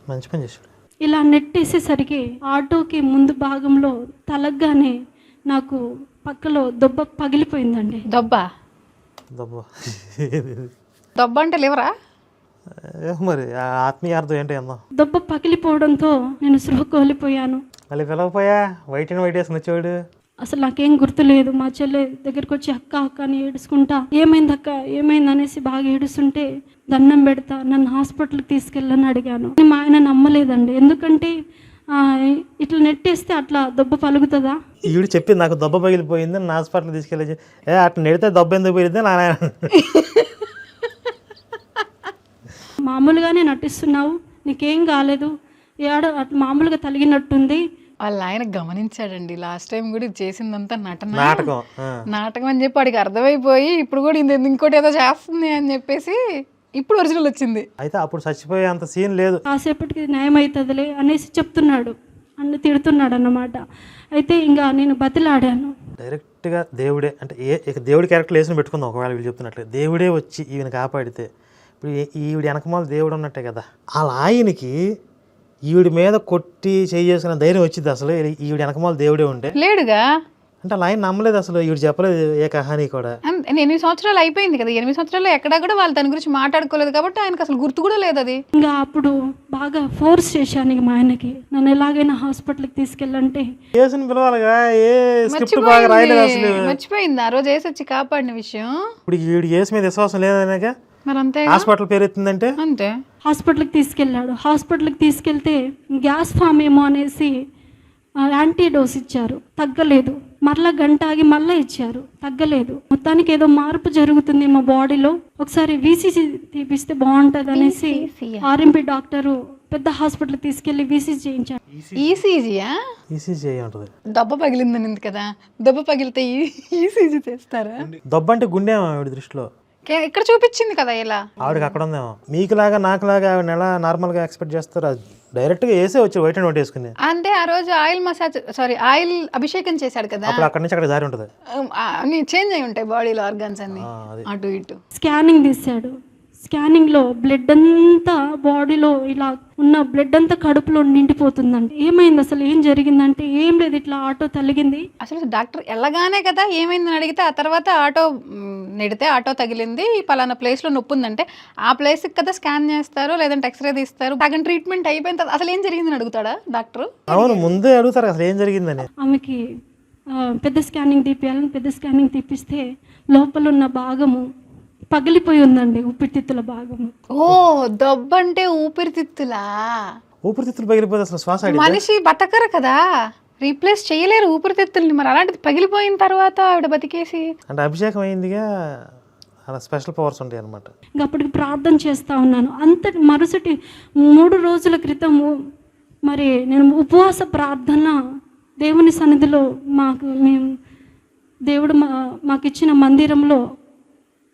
మంచి పని చేశాడు. ఇలా నెట్టేసేసరికి ఆటోకి ముందు భాగంలో తలగ్గానే నాకు పక్కలో దొబ్బ పగిలిపోయిందండి. దొబ్బ అంటే లేవరా మరి ఆత్మీయ అర్థం ఏంటి అందాం. దొబ్బ పగిలిపోవడంతో నేను సృహ కోల్పోయాను. మళ్ళీ పిలవపోయా వైట్ అండ్ వైట్ వేసుకుని వచ్చేవాడు. అసలు నాకేం గుర్తులేదు. మా చెల్లె దగ్గరికి వచ్చి అక్క అక్క అని ఏడుచుకుంటా, ఏమైంది అక్క ఏమైంది అనేసి బాగా ఏడుస్తుంటే దండం పెడతా, నన్ను హాస్పిటల్కి తీసుకెళ్ళని అడిగాను. మా ఆయన నమ్మలేదండి. ఎందుకంటే ఇట్లా నెట్టేస్తే అట్లా దెబ్బ పలుగుతుందా. ఈవిడ చెప్పింది నాకు దెబ్బ పగిలిపోయింది, నా హాస్పిటల్ తీసుకెళ్ళి. అట్లా నెడితే దెబ్బ ఎందుకు పోయింది నా మామూలుగానే నటిస్తున్నావు, నీకేం కాలేదు, ఏడ అట్లా మామూలుగా తలిగినట్టుంది. వాళ్ళ ఆయన గమనించాడండి. లాస్ట్ టైం కూడా ఇది చేసిందంతా నాటకం అని చెప్పి వాడికి అర్థమైపోయి ఇప్పుడు కూడా ఇంకోటి ఏదో చేస్తుంది అని చెప్పేసి ఇప్పుడు ఒరిజినల్ వచ్చింది. అయితే అప్పుడు చచ్చిపోయే అంత సీన్ లేదు. కాసేపటికి న్యాయం అవుతుందిలే అనేసి చెప్తున్నాడు, అన్ని తిడుతున్నాడు అన్నమాట. అయితే ఇంకా నేను బతిలాడాను. డైరెక్ట్గా దేవుడే అంటే దేవుడి క్యారెక్టర్ వేసుకుని పెట్టుకుందాం. ఒకవేళ వీళ్ళు చెప్తున్నట్లే దేవుడే వచ్చి ఈయన కాపాడితే ఇప్పుడు ఈవిడ వెనకమాల దేవుడు ఉన్నట్టే కదా. అలా ఆయనకి ఈవిడ మీద కొట్టి చేసుకున్న ధైర్యం వచ్చింది. అసలు ఈవిడ వెనకమాల దేవుడే ఉంటే లేడుగా అంటే అలా ఆయన నమ్మలేదు. అసలు ఈవిడ చెప్పలేదు ఏ కహానీ కూడా. 8 సంవత్సరాలు అయిపోయింది కదా. 8 సంవత్సరాలు ఎక్కడా కూడా వాళ్ళు దాని గురించి మాట్లాడుకోలేదు కాబట్టి ఆయనకు అసలు గుర్తు కూడా లేదు అది. ఇంకా అప్పుడు బాగా ఫోర్స్ చేశాను ఇక మా ఆయనకి, నన్ను ఎలాగైనా హాస్పిటల్కి తీసుకెళ్ళంటే. కేసుని పిలవాలిగా, ఏ స్క్రిప్ట్ బాగా రాయలేదు అసలు. మర్చిపోయింది ఆ రోజు వేసి వచ్చి కాపాడిన విషయం. ఇప్పుడు ఈవిడ కేసు మీద విశ్వాసం లేదనేగా మరి అంతే. హాస్పిటల్ పేరు ఎత్తుందంటే అంతే. హాస్పిటల్కి తీసుకెళ్ళాడు. హాస్పిటల్కి తీసుకెళ్తే గ్యాస్ ఫామ్ ఏమో అనేసి యాంటీడోస్ ఇచ్చారు, తగ్గలేదు. మరలా గంట ఆగి మళ్ళీ ఇచ్చారు, తగ్గలేదు. మొత్తానికి ఏదో మార్పు జరుగుతుంది మా బాడీలో, ఒకసారి వీసీసీ తీపిస్తే బాగుంటుంది అనేసి ఆర్ఎంపీ డాక్టరు పెద్ద హాస్పిటల్ తీసుకెళ్లి వీసీసీ చేయించారు. ఈసీజీయా? ఈసీజీ ఉంటుంది. దెబ్బ పగిలిందని కదా, దెబ్బ పగిలితే ఈసీజీ చేస్తారా? దెబ్బ అంటే గుండె ఆవిడ దృష్టిలో. ఇక్కడ చూపించింది కదా ఇలా. ఆవిడకి అక్కడ ఉందేమో. మీకులాగా నాకులాగా ఆవిడ ఎలా నార్మల్గా ఎక్స్పెక్ట్ చేస్తారు, డైరెక్ట్గా వేసే వచ్చి వైట్ అండ్ వైట్ వేసుకుని. అంటే ఆ రోజు ఆయిల్ అభిషేకం చేశాడు కదా, అప్పుడు అక్కడి నుంచి అక్కడ జారి ఉంటుంది. అన్ని చేంజ్ అయి ఉంటాయి బాడీలో ఆర్గాన్స్ అన్ని అటు ఇటు. స్కానింగ్ తీశాడు. స్కానింగ్లో బ్లడ్ అంతా బాడీలో ఇలా ఉన్న బ్లడ్ అంతా కడుపులో నిండిపోతుందండి. ఏమైంది అసలు ఏం జరిగిందంటే ఏం లేదు, ఇట్లా ఆటో తగిలింది. అసలు డాక్టర్ వెళ్ళగానే కదా ఏమైందని అడిగితే ఆ తర్వాత ఆటో నెడితే ఆటో తగిలింది, పలానా ప్లేస్లో నొప్పి ఉందంటే ఆ ప్లేస్కి కదా స్కాన్ చేస్తారు, లేదంటే ఎక్స్రే తీస్తారు. సగం ట్రీట్మెంట్ అయిపోయిన తర్వాత అసలు ఏం జరిగిందని అడుగుతాడా డాక్టర్? అవును, ముందే అడుగుతారు అసలు ఏం జరిగిందని. ఆమెకి పెద్ద స్కానింగ్ తీపియాలని పెద్ద స్కానింగ్ తీపిస్తే లోపల ఉన్న భాగము పగిలిపోయి ఉందండి, ఊపిరితిత్తుల భాగము. ఓ, దెబ్బంటే ఊపిరితిత్తులా? ఊపిరితిత్తులు పగిలిపోతే అసలు శ్వాస మనిషి బతకరు కదా, రీప్లేస్ చేయలేరు ఊపిరితిత్తుల్ని. మరి అలాంటిది పగిలిపోయిన తర్వాత ఆవిడ బతికేసి అంటే అభిషేకం అయిందిగా, అలా స్పెషల్ పవర్స్ ఉంటాయి అనమాట. ఇంకా అప్పటికి ప్రార్థన చేస్తూ ఉన్నాను. అంతటి మరుసటి 3 రోజుల క్రితము మరి నేను ఉపవాస ప్రార్థన దేవుని సన్నిధిలో మేము దేవుడు మాకు ఇచ్చిన మందిరంలో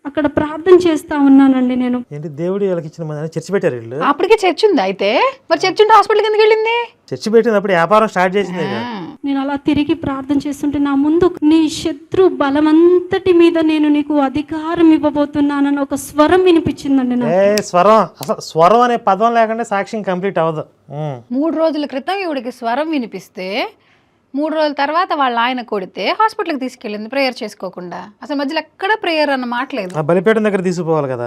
అక్కడ ప్రార్థన చేస్తా ఉన్నానండి. నేను ఏంటి దేవుడు వాళ్ళకి ఇచ్చిన చర్చి పెట్టారు వీళ్ళు. అప్పటికే చర్చి ఉంది. అయితే మరి చర్చి ఉంటే హాస్పిటల్కి ఎందుకు వెళ్ళింది? చర్చి పెట్టినప్పుడు వ్యాపారం స్టార్ట్ చేసింది. నేను అలా తిరిగి ప్రార్థన చేస్తుంటే నా ముందు నీ శత్రు బలమంతటి మీద నేను నీకు అధికారం ఇవ్వబోతున్నానని ఒక స్వరం వినిపించిందండి. స్వరం, అసలు స్వరం అనే పదం లేకుండా సాక్ష్యం కంప్లీట్ అవ్వదు. 3 రోజుల క్రితం ఈవిడికి స్వరం వినిపిస్తే 3 రోజుల తర్వాత వాళ్ళ ఆయన కొడితే హాస్పిటల్కి తీసుకెళ్ళింది ప్రేయర్ చేసుకోకుండా. అసలు మధ్యలో ఎక్కడ ప్రేయర్ అన్న మాట్లేదు. బలిపీఠం దగ్గర తీసుకుపోవాలి కదా,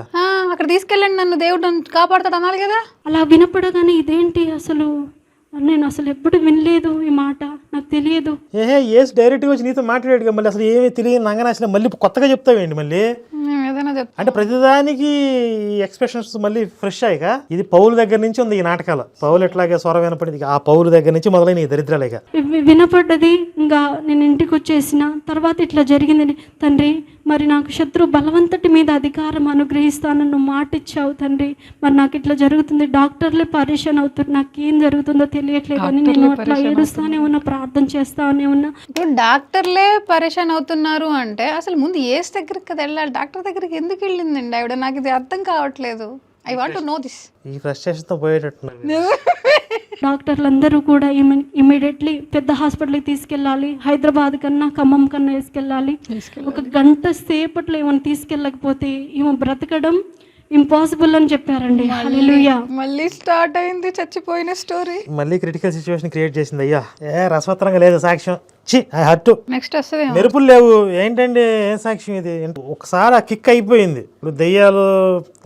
అక్కడ తీసుకెళ్ళండి నన్ను దేవుడు నన్ను కాపాడుతాడు అనాలి కదా. అలా వినపడగానే ఇదేంటి అసలు నేను అసలు ఎప్పుడు వినలేదు ఈ మాట, నాకు తెలియదు. ఏసు డైరెక్ట్గా వచ్చి నీతో మాట్లాడాడుగా, మళ్ళీ అసలు ఏమీ తెలియదు నంగనాశనం మళ్ళీ కొత్తగా చెప్తావేంటి మళ్ళీ? ఏదైనా చెప్తా అంటే ప్రతిదానికి ఎక్స్ప్రెషన్స్ మళ్ళీ ఫ్రెష్ అయ్యాక. ఇది పౌలు దగ్గర నుంచి ఉంది ఈ నాటకాలు. పౌలు ఎట్లాగే స్వరం వినపడింది, ఆ పౌలు దగ్గర నుంచి మొదలైన ఈ దరిద్రాలేక వినపడ్డది. ఇంకా నేను ఇంటికి వచ్చేసిన తర్వాత ఇట్లా జరిగింది. తండ్రి, మరి నాకు శత్రు బలవంతటి మీద అధికారం అనుగ్రహిస్తానన్న మాట ఇచ్చావు తండ్రి. మరి నాకు ఇట్లా జరుగుతుంది, డాక్టర్లే పరేషాన్ అవుతున్నారు, నాకు ఏం జరుగుతుందో తెలియట్లేదు అని నేను అట్లా ఏడుస్తానే ఉన్నా, ప్రార్థన చేస్తానే ఉన్నా. ఇప్పుడు డాక్టర్లే పరేషాన్ అవుతున్నారు అంటే అసలు ముందు ఏసు దగ్గరికి కదా వెళ్ళాలి, డాక్టర్ దగ్గరికి ఎందుకు వెళ్ళిందండి ఆవిడ? నాకు ఇది అర్థం కావట్లేదు. I want to know this. ఈ ఫ్రస్ట్రేషన్తో పోయేటట్టున్నారు. డాక్టర్లందరూ కూడా ఇమీడియట్లీ పెద్ద హాస్పిటల్కి తీసుకెళ్ళాలి, హైదరాబాద్ కన్నా ఖమ్మం కన్నా తీసుకెళ్ళాలి. ఒక గంట సేపట్లో ఏమైనా తీసుకెళ్ళకపోతే ఈమె బ్రతకడం ఇంపాసిబుల్ అని చెప్పారండి. హల్లెలూయా. మళ్ళీ స్టార్ట్ అయింది చచ్చిపోయిన స్టోరీ. మళ్ళీ క్రిటికల్ సిచ్యువేషన్ క్రియేట్ చేసింది. అయ్యా రసవత్తరంగా లేదు సాక్ష్యం. I hurt. నెక్స్ట్ వస్తుంది మెరుపులు లేవు ఏంటండి, ఏం సాక్ష్యం ఇది? ఒకసారి ఆ కిక్ అయిపోయింది, ఇప్పుడు దెయ్యాలు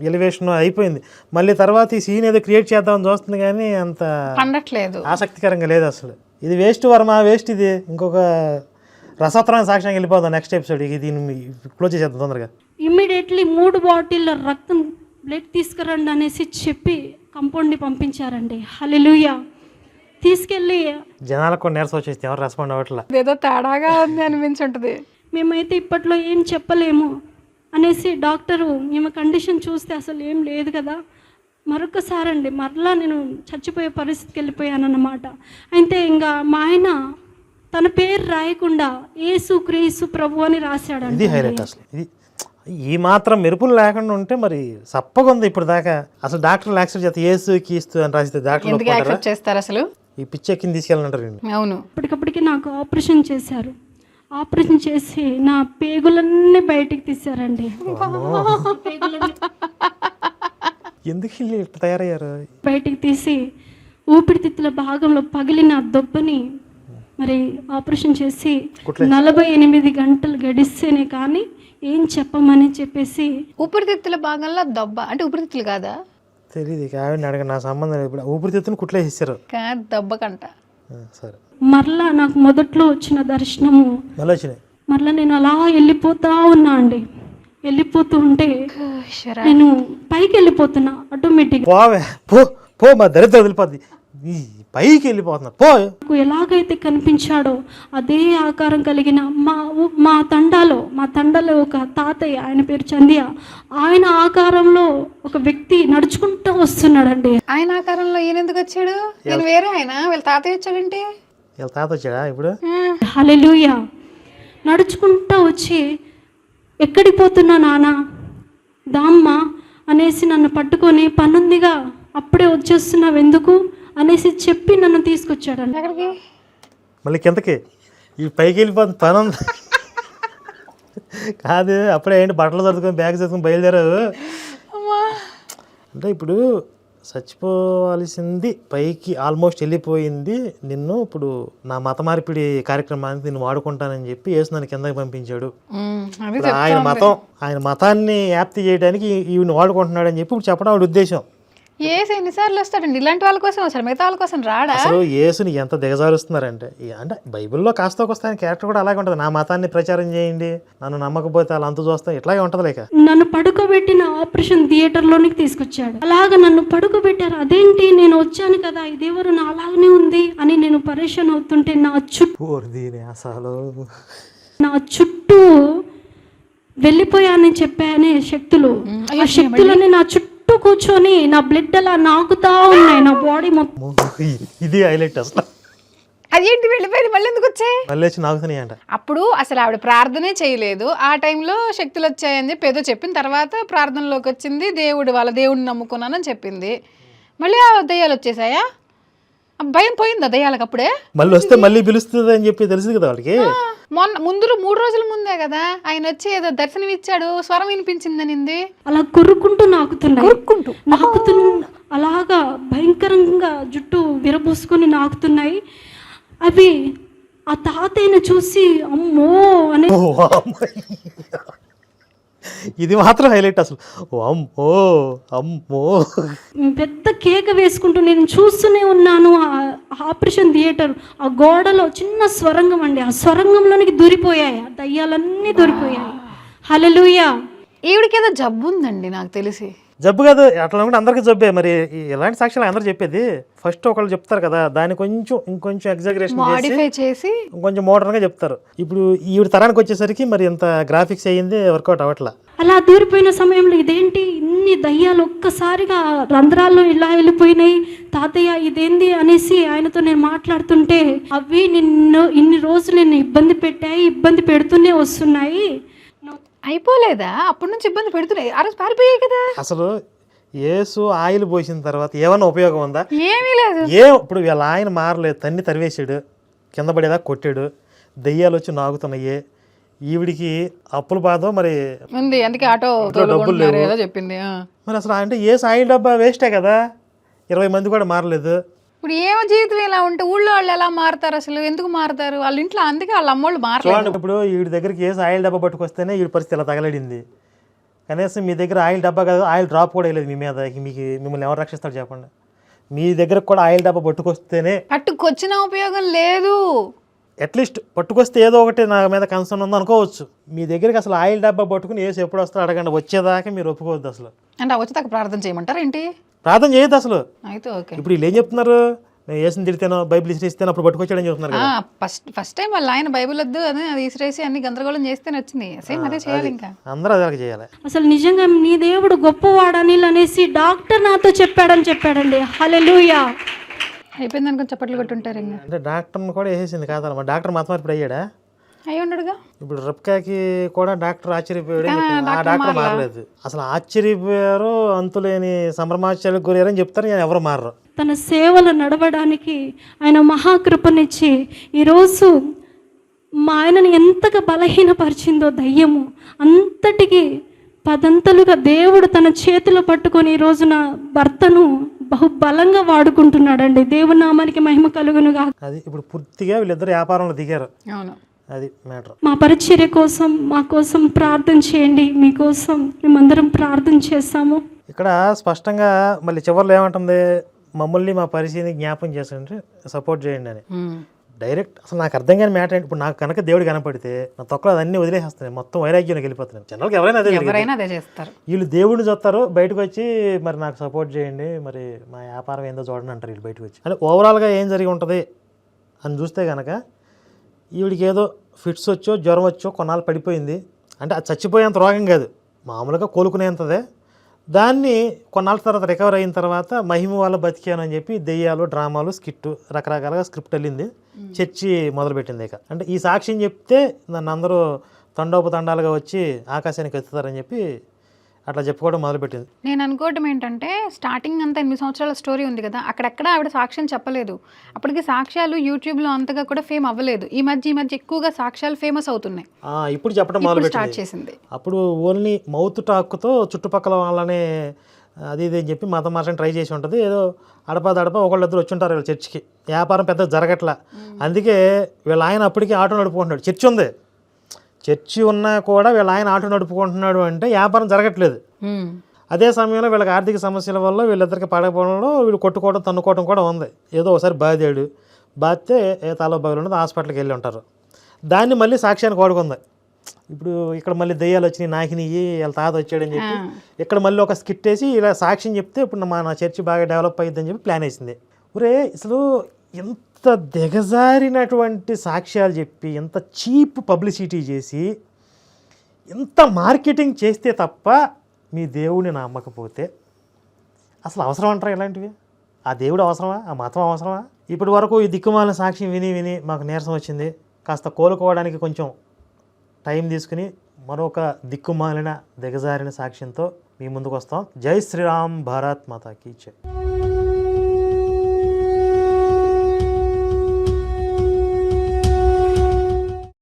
ఎలివేషన్ అయిపోయింది. మళ్ళీ తర్వాత ఈ సీన్ ఏదో క్రియేట్ చేద్దామని చూస్తుంది కానీ అంత పండట్లేదు, ఆసక్తికరంగా లేదు అసలు. ఇది వేస్ట్ వర్మ, వేస్ట్. ఇది ఇంకొక రసవత్తరమైన సాక్ష్యానికి వెళ్ళిపోదాం నెక్స్ట్ ఎపిసోడ్. దీన్ని క్లోజ్ చేసేద్దాం తొందరగా. ఇమ్మీడియట్లీ 3 బాటిళ్ళ రక్తం బ్లడ్ తీసుకురండి అనేసి చెప్పి కంపౌండ్ని పంపించారండి. హల్లెలూయా. తీసుకెళ్ళి జనాలకు కొన్ని నీరసం వచ్చేసి ఎవరు రెస్పాండ్ అవ్వట్లా, ఏదో తేడాగా ఉంది అనిపించుంటుంది. మేమైతే ఇప్పట్లో ఏం చెప్పలేము అనేసి డాక్టరు ఈమె కండిషన్ చూస్తే అసలు ఏం లేదు కదా. మరొకసారి అండి మరలా నేను చచ్చిపోయే పరిస్థితికి వెళ్ళిపోయానన్నమాట. అయితే ఇంకా మా ఆయన తన పేరు రాయకుండా యేసు క్రీస్తు ప్రభు అని రాశాడండి. ఇది హైలైట్ అసలు. ఇది ఈ మాత్రం మెరుపులు లేకుండా ఉంటే మరి సప్పగా ఉంది ఇప్పుడు దాకా. అసలు డాక్టర్లు యాక్సెప్ట్ చేస్తే యేసు కీస్తు అని రాసితే ఎందుకు యాక్సెప్ట్ చేస్తారు అసలు? ఈ పిచ్చి ఎక్కిని తీసుకెళ్ళంటారు. అవును. అప్పటికప్పటికి నాకు ఆపరేషన్ చేశారు. ఆపరేషన్ చేసి నా పేగులన్నీ బయటికి తీశారండి. ఎందుకు ఇట్లా తయారయ్యారు? బయటికి తీసి ఊపిరితిత్తుల భాగంలో పగిలిన దొబ్బని మరి ఆపరేషన్ చేసి 48 గంటలు గడిస్తేనే కానీ ఏం చెప్పమని చెప్పేసి. ఊపిరితిత్తుల భాగంలో దెబ్బ అంటే ఊపిరితిత్తులు కాదా? తెలియదు, ఆవిడని అడగ, నా సంబంధం. ఇప్పుడు ఊపిరితిత్తుని కుట్లేసేసారు. దెబ్బ కంట. సరే. మరలా నాకు మొదట్లో వచ్చిన దర్శనము మళ్ళీ వచ్చినాయి. మరలా నేను అలా వెళ్ళిపోతా ఉన్నా అండి. వెళ్ళిపోతూ ఉంటే నేను పైకి వెళ్ళిపోతున్నా ఆటోమేటిక్. పోవే పో మా దరిద్రం వదిలిపోద్ది, పైకి వెళ్ళిపోతున్నా పో. నాకు ఎలాగైతే కనిపించాడో అదే ఆకారం కలిగిన మా తండాలో ఒక తాతయ్య, ఆయన పేరు చందియ, ఆయన ఆకారంలో ఒక వ్యక్తి నడుచుకుంటూ వస్తున్నాడండి. ఆయన ఆకారంలో ఈయన ఎందుకు వచ్చాడు? నేను వేరే ఆయన, వీళ్ళ తాతయ్య వచ్చాడంటే. వీళ్ళ తాత వచ్చాడా ఇప్పుడు? హల్లెలూయా. నడుచుకుంటూ వచ్చి ఎక్కడికి పోతున్నా నాన్న దామ్మ అనేసి నన్ను పట్టుకొని, పనుందిగా అప్పుడే వచ్చేస్తున్నావు ఎందుకు అనేసి చెప్పి నన్ను తీసుకొచ్చాడండి. ఎక్కడికి? మళ్ళీ కిందకి. ఈ పైకి వెళ్ళిపోతుంది పని ఉంది కాదు, అప్పుడే ఏంటి బట్టలు సర్దుకొని బ్యాగ్ సర్దుకొని బయలుదేరావు అంటే. ఇప్పుడు చచ్చిపోవాల్సింది పైకి ఆల్మోస్ట్ వెళ్ళిపోయింది. నిన్ను ఇప్పుడు నా మత మార్పిడి కార్యక్రమానికి నిన్ను వాడుకుంటానని చెప్పి యేసు నన్ను కిందకి పంపించాడు. ఆయన మతాన్ని వ్యాప్తి చేయడానికి ఈవిని వాడుకుంటున్నాడు అని చెప్పి ఇప్పుడు చెప్పడం ఆవిడ ఉద్దేశం. యేసు ఎన్నిసార్లు వస్తాడండి ఇలాంటి వాళ్ళ కోసం, అసలు మిగతా వాళ్ళ కోసం రాడా? అసలు యేసుని ఎంత దిగజారుస్తున్నారంటే, అంటే బైబిల్లో కాస్త వస్తాయని క్యారెక్టర్ కూడా అలాగే ఉంటుంది. నా మతాన్ని ప్రచారం చేయండి, నన్ను నమ్మకపోతే అలా అంత చూస్తాం, ఇట్లాగే ఉంటుంది. లేక నన్ను పడుకోబెట్టిన ఆపరేషన్ థియేటర్లోనికి తీసుకొచ్చాడు. అలాగ నన్ను పడుకోబెట్టారు. అదేంటి నేను వచ్చాను కదా, ఇదేవరు నా అలాగనే ఉంది అని నేను పరేషాన్ అవుతుంటే నా చుట్టూ వెళ్ళిపోయానని చెప్పానే శక్తులు, ఆ శక్తులని నా చుట్టూ కూర్చొని నా బ్లడ్ అలా నాకుతా ఉన్నాయి, నా బాడీ మొత్తం. ఇది హైలైట్ అసలు. అదేంటి వెళ్ళిపోయింది, మళ్ళీ ఎందుకు వచ్చాయి? మళ్ళీ వచ్చి నాకుతున్నాయి అంట. అప్పుడు అసలు ఆవిడ ప్రార్థనే చేయలేదు. ఆ టైంలో శక్తులు వచ్చాయని చెప్పి ఏదో చెప్పిన తర్వాత ప్రార్థనలోకి వచ్చింది, వాళ్ళ దేవుడిని నమ్ముకున్నానని చెప్పింది. మళ్ళీ ఆ దయ్యాలు వచ్చేసాయా? భయం పోయిందా దయ్యాలకు అప్పుడే? మళ్ళీ వస్తే మళ్ళీ పిలుస్తుంది అని చెప్పి తెలిసింది కదా వాళ్ళకి. ముందు 3 రోజుల ముందే కదా ఆయన వచ్చి ఏదో దర్శనం ఇచ్చాడు, స్వరం వినిపించిందనింది. అలా కొరుక్కుంటూ నాకుతున్నాయి, అలాగా భయంకరంగా జుట్టు విరబోసుకొని నాకుతున్నాయి. అవి ఆ తాతయ్యను చూసి అమ్మో అనే ఇది మాత్రం హైలైట్ అసలు. ఓ అమ్మో అమ్మో. పెద్ద కేక వేసుకుంటూ నేను చూస్తూనే ఉన్నాను. ఆ ఆపరేషన్ థియేటర్ ఆ గోడలో చిన్న స్వరంగం అండి, ఆ స్వరంగంలోనికి దూరిపోయాయి, ఆ దయ్యాలన్నీ దూరిపోయాయి. హల్లెలూయా. ఈవిడికి ఏదో జబ్బు ఉందండి నాకు తెలిసి. జబ్బు కాదు, అట్లా అనుకుంటే అందరికీ జబ్బే. మరి ఎలాంటి సాక్ష్యాలు అందరూ చెప్పేది ఫస్ట్ ఒకళ్ళు చెప్తారు కదా, దాన్ని ఇంకొంచెం ఎగ్జాగరేషన్ మాడిఫై చేసి ఇంకొంచెం మోడర్న్గా చెప్తారు. ఇప్పుడు ఈవిడ తరానికి వచ్చేసరికి మరి ఇంత గ్రాఫిక్స్ అయ్యింది, వర్కౌట్ అవ్వట్లా. అలా దూరిపోయిన సమయంలో ఇదేంటి ఇన్ని దయ్యాలు ఒక్కసారిగా రంధ్రాల్లో ఇలా వెళ్ళిపోయినాయి, తాతయ్య ఇదేంది అనేసి ఆయనతో నేను మాట్లాడుతుంటే, అవి నిన్ను ఇన్ని రోజులు నిన్ను ఇబ్బంది పెడుతూనే వస్తున్నాయి. అయిపోలేదా? అప్పటి నుంచి ఇబ్బంది పెడుతున్నాయి, ఆ రోజు పారిపోయాయి కదా. అసలు యేసు ఆయిల్ పోసిన తర్వాత ఏమన్నా ఉపయోగం ఉందా? ఏమీ లేదు. ఇప్పుడు వీళ్ళ ఆయన మారలేదు, తన్ని తరివేశాడు, కింద పడేదా కొట్టాడు, దెయ్యాలు వచ్చి నాగుతున్నాయి. ఈవిడికి అప్పుల బాధ మరి ఉంది, అందుకే ఆటో డబ్బులు లేవు ఏదో చెప్పింది. మరి అసలు అంటే యేసు ఆయిల్ డబ్బా వేస్టే కదా, 20 మంది కూడా మారలేదు. ఇప్పుడు ఏమో జీవితం ఇలా ఉంటే ఊళ్ళో వాళ్ళు ఎలా మారుతారు? అసలు ఎందుకు మారుతారు? వాళ్ళ ఇంట్లో అందుకే వాళ్ళ అమ్మోళ్ళు మారలేదు. ఇప్పుడు వీడి దగ్గరికి యేసు ఆయిల్ డబ్బా పట్టుకొస్తేనే వీడి పరిస్థితి ఇలా తగలడింది. కనీసం మీ దగ్గర ఆయిల్ డబ్బా కాదు, ఆయిల్ డ్రాప్ కూడా వేయలేదు మీ మీద. మిమ్మల్ని ఎవరు రక్షిస్తాడు చెప్పండి? మీ దగ్గరకు కూడా ఆయిల్ డబ్బా పట్టుకొస్తేనే. పట్టుకొచ్చిన ఉపయోగం లేదు. అట్లీస్ట్ పట్టుకొస్తే ఏదో ఒకటి నా మీద కన్సర్న్ ఉందో అనుకోవచ్చు. మీ దగ్గరికి అసలు ఆయిల్ డబ్బా పట్టుకుని యేసు ఎప్పుడు వస్తారో అడగండి, వచ్చేదాకా మీరు ఒప్పుకోవద్దు అసలు. అంటే వచ్చేదాకా ప్రార్థన చేయమంటారా ఏంటి? ప్రార్థన చేయొద్దు అసలు. అయితే ఓకే. ఇప్పుడు వీళ్ళు ఏం చెప్తున్నారు, నేను యేసుని తిడితేనో బైబిల్ ఇసిరేస్తేనో అప్పుడు పట్టుకొచ్చాడని చెప్తున్నారు కదా. ఫస్ట్ టైం వాళ్ళ ఆయన బైబిల్ వద్దు అని అది ఇసిరేసి అన్ని గందరగోళం చేస్తేనే వచ్చింది. సేమ్ అదే చేయాలి, ఇంకా అందరూ అదే చేయాలి. అసలు నిజంగా నీ దేవుడు గొప్పవాడని అనేసి డాక్టర్ నాతో చెప్పాడండి. హల్లెలూయా. అయిపోయింది అనుకుని చప్పట్లు కొట్టుంటారు. ఇంకా అంటే డాక్టర్ని కూడా వేసేసింది కాదమ్మా, డాక్టర్ మాత్రం ఇప్పుడు అయ్యాడా? అయి ఉండడుగా. ఇప్పుడు రబ్కాకి కూడా డాక్టర్ ఆశ్చర్యపోయాడు, ఆ డాక్టర్ మారలేదు. అసలు ఆశ్చర్యపోయారు, అంతులేని సంభ్రమాశ్చర్యాలకు గురయ్యారని చెప్తారు, ఎవరు మారరు. తన సేవలు నడవడానికి ఆయన మహాకృపనిచ్చి ఈరోజు మా ఆయనని ఎంతగా బలహీనపరిచిందో దయ్యము, అంతటికి 10 అంతలుగా దేవుడు తన చేతిలో పట్టుకొని ఈ రోజున భర్తను బహుబలంగా వాడుకుంటున్నాడండి. దేవుని నామానికి మహిమ కలుగునుగా. అది ఇప్పుడు పూర్తిగా వీళ్ళిద్దరు వ్యాపారంలో దిగారు. అవును, అది మ్యాటర్. మా పరిచర్య కోసం మా కోసం ప్రార్థన చేయండి, మీకోసం మేమందరం ప్రార్థన చేస్తాము. ఇక్కడ స్పష్టంగా మళ్ళీ చివరిలో ఏమంటుంది, మమ్మల్ని మా పరిచయని జ్ఞాపం చేసండి, సపోర్ట్ చేయండి అని. డైరెక్ట్ అసలు నాకు అర్థం కాని మ్యాటర్ ఏంటి, ఇప్పుడు నాకు కనుక దేవుడు కనపడితే నా తొక్కలు అన్నీ వదిలేసేస్తాయి, మొత్తం వైరాగ్యానికి వెళ్ళిపోతున్నాను. జనరల్గా ఎవరైనా అదే చేస్తారు. వీళ్ళు దేవుడిని చూస్తారు, బయటకు వచ్చి మరి నాకు సపోర్ట్ చేయండి, మరి మా వ్యాపారం ఏందో చూడండి అంటారు వీళ్ళు బయటకు వచ్చి. అంటే ఓవరాల్గా ఏం జరిగి ఉంటుంది అని చూస్తే కనుక ఈవిడికి ఏదో ఫిట్స్ వచ్చో జ్వరం వచ్చో కొన్నాళ్ళు పడిపోయింది. అంటే అది చచ్చిపోయేంత రోగం కాదు, మామూలుగా కోలుకునేంతదే. దాన్ని కొన్నాళ్ళ తర్వాత రికవర్ అయిన తర్వాత మహిమ వల్ల బతికాను అని చెప్పి దెయ్యాలు, డ్రామాలు, స్కిట్, రకరకాలుగా స్క్రిప్ట్ వెళ్ళింది, చర్చి మొదలుపెట్టింది. ఇక అంటే ఈ సాక్ష్యం చెప్తే నన్ను అందరూ తండోపతండాలుగా వచ్చి ఆకాశానికి ఎత్తుతారని చెప్పి అట్లా చెప్పుకోవడం మొదలుపెట్టింది. నేను అనుకోవటం ఏంటంటే, స్టార్టింగ్ అంతా 8 సంవత్సరాల స్టోరీ ఉంది కదా, అక్కడెక్కడ ఆవిడ సాక్ష్యం చెప్పలేదు. అప్పటికి సాక్ష్యాలు యూట్యూబ్లో అంతగా కూడా ఫేమ్ అవ్వలేదు. ఈ మధ్య ఎక్కువగా సాక్ష్యాలు ఫేమస్ అవుతున్నాయి. ఇప్పుడు చెప్పడం స్టార్ట్ చేసింది. అప్పుడు ఓన్లీ మౌత్ టాక్తో చుట్టుపక్కల వాళ్ళనే అది ఇది అని చెప్పి మతం మార్చని ట్రై చేసి ఉంటుంది. ఏదో అడపదడప ఒకళ్ళిద్దరు వచ్చి ఉంటారు వీళ్ళ చర్చికి, వ్యాపారం పెద్ద జరగట్లా. అందుకే వీళ్ళ ఆయన అప్పటికి ఆటో నడుపుకుంటున్నాడు. చర్చి ఉంది, చర్చి ఉన్నా కూడా వీళ్ళ ఆయన ఆటో నడుపుకుంటున్నాడు అంటే వ్యాపారం జరగట్లేదు. అదే సమయంలో వీళ్ళకి ఆర్థిక సమస్యల వల్ల వీళ్ళిద్దరికి పడకపోవడంలో వీళ్ళు కొట్టుకోవడం, తన్నుకోవడం కూడా ఉంది. ఏదో ఒకసారి బాధాడు, బాధితే తలో బయలు ఉన్నది, హాస్పిటల్కి వెళ్ళి ఉంటారు. దాన్ని మళ్ళీ సాక్ష్యానికి వాడుకుంది. ఇప్పుడు ఇక్కడ మళ్ళీ దెయ్యాలు వచ్చినాయి, నాకినయ్యి, వీళ్ళ తాత వచ్చాడని చెప్పి ఇక్కడ మళ్ళీ ఒక స్కిట్ వేసి ఇలా సాక్ష్యం చెప్తే ఇప్పుడు నా చర్చి బాగా డెవలప్ అయ్యిద్దని చెప్పి ప్లాన్ వేసింది. ఒరే అసలు ఎంత దిగజారినటువంటి సాక్ష్యాలు చెప్పి, ఎంత చీప్ పబ్లిసిటీ చేసి, ఎంత మార్కెటింగ్ చేస్తే తప్ప మీ దేవుడిని నమ్మకపోతే అసలు అవసరం అంటారా ఇలాంటివి? ఆ దేవుడు అవసరమా? ఆ మతం అవసరమా? ఇప్పటి వరకు ఈ దిక్కుమాలిన సాక్ష్యం విని మాకు నీరసం వచ్చింది. కాస్త కోలుకోవడానికి కొంచెం టైం తీసుకుని మరొక దిక్కుమాలిన దిగజారిన సాక్ష్యంతో మీ ముందుకు వస్తాం. జై శ్రీరామ్, భారత్ మాతాకి జై.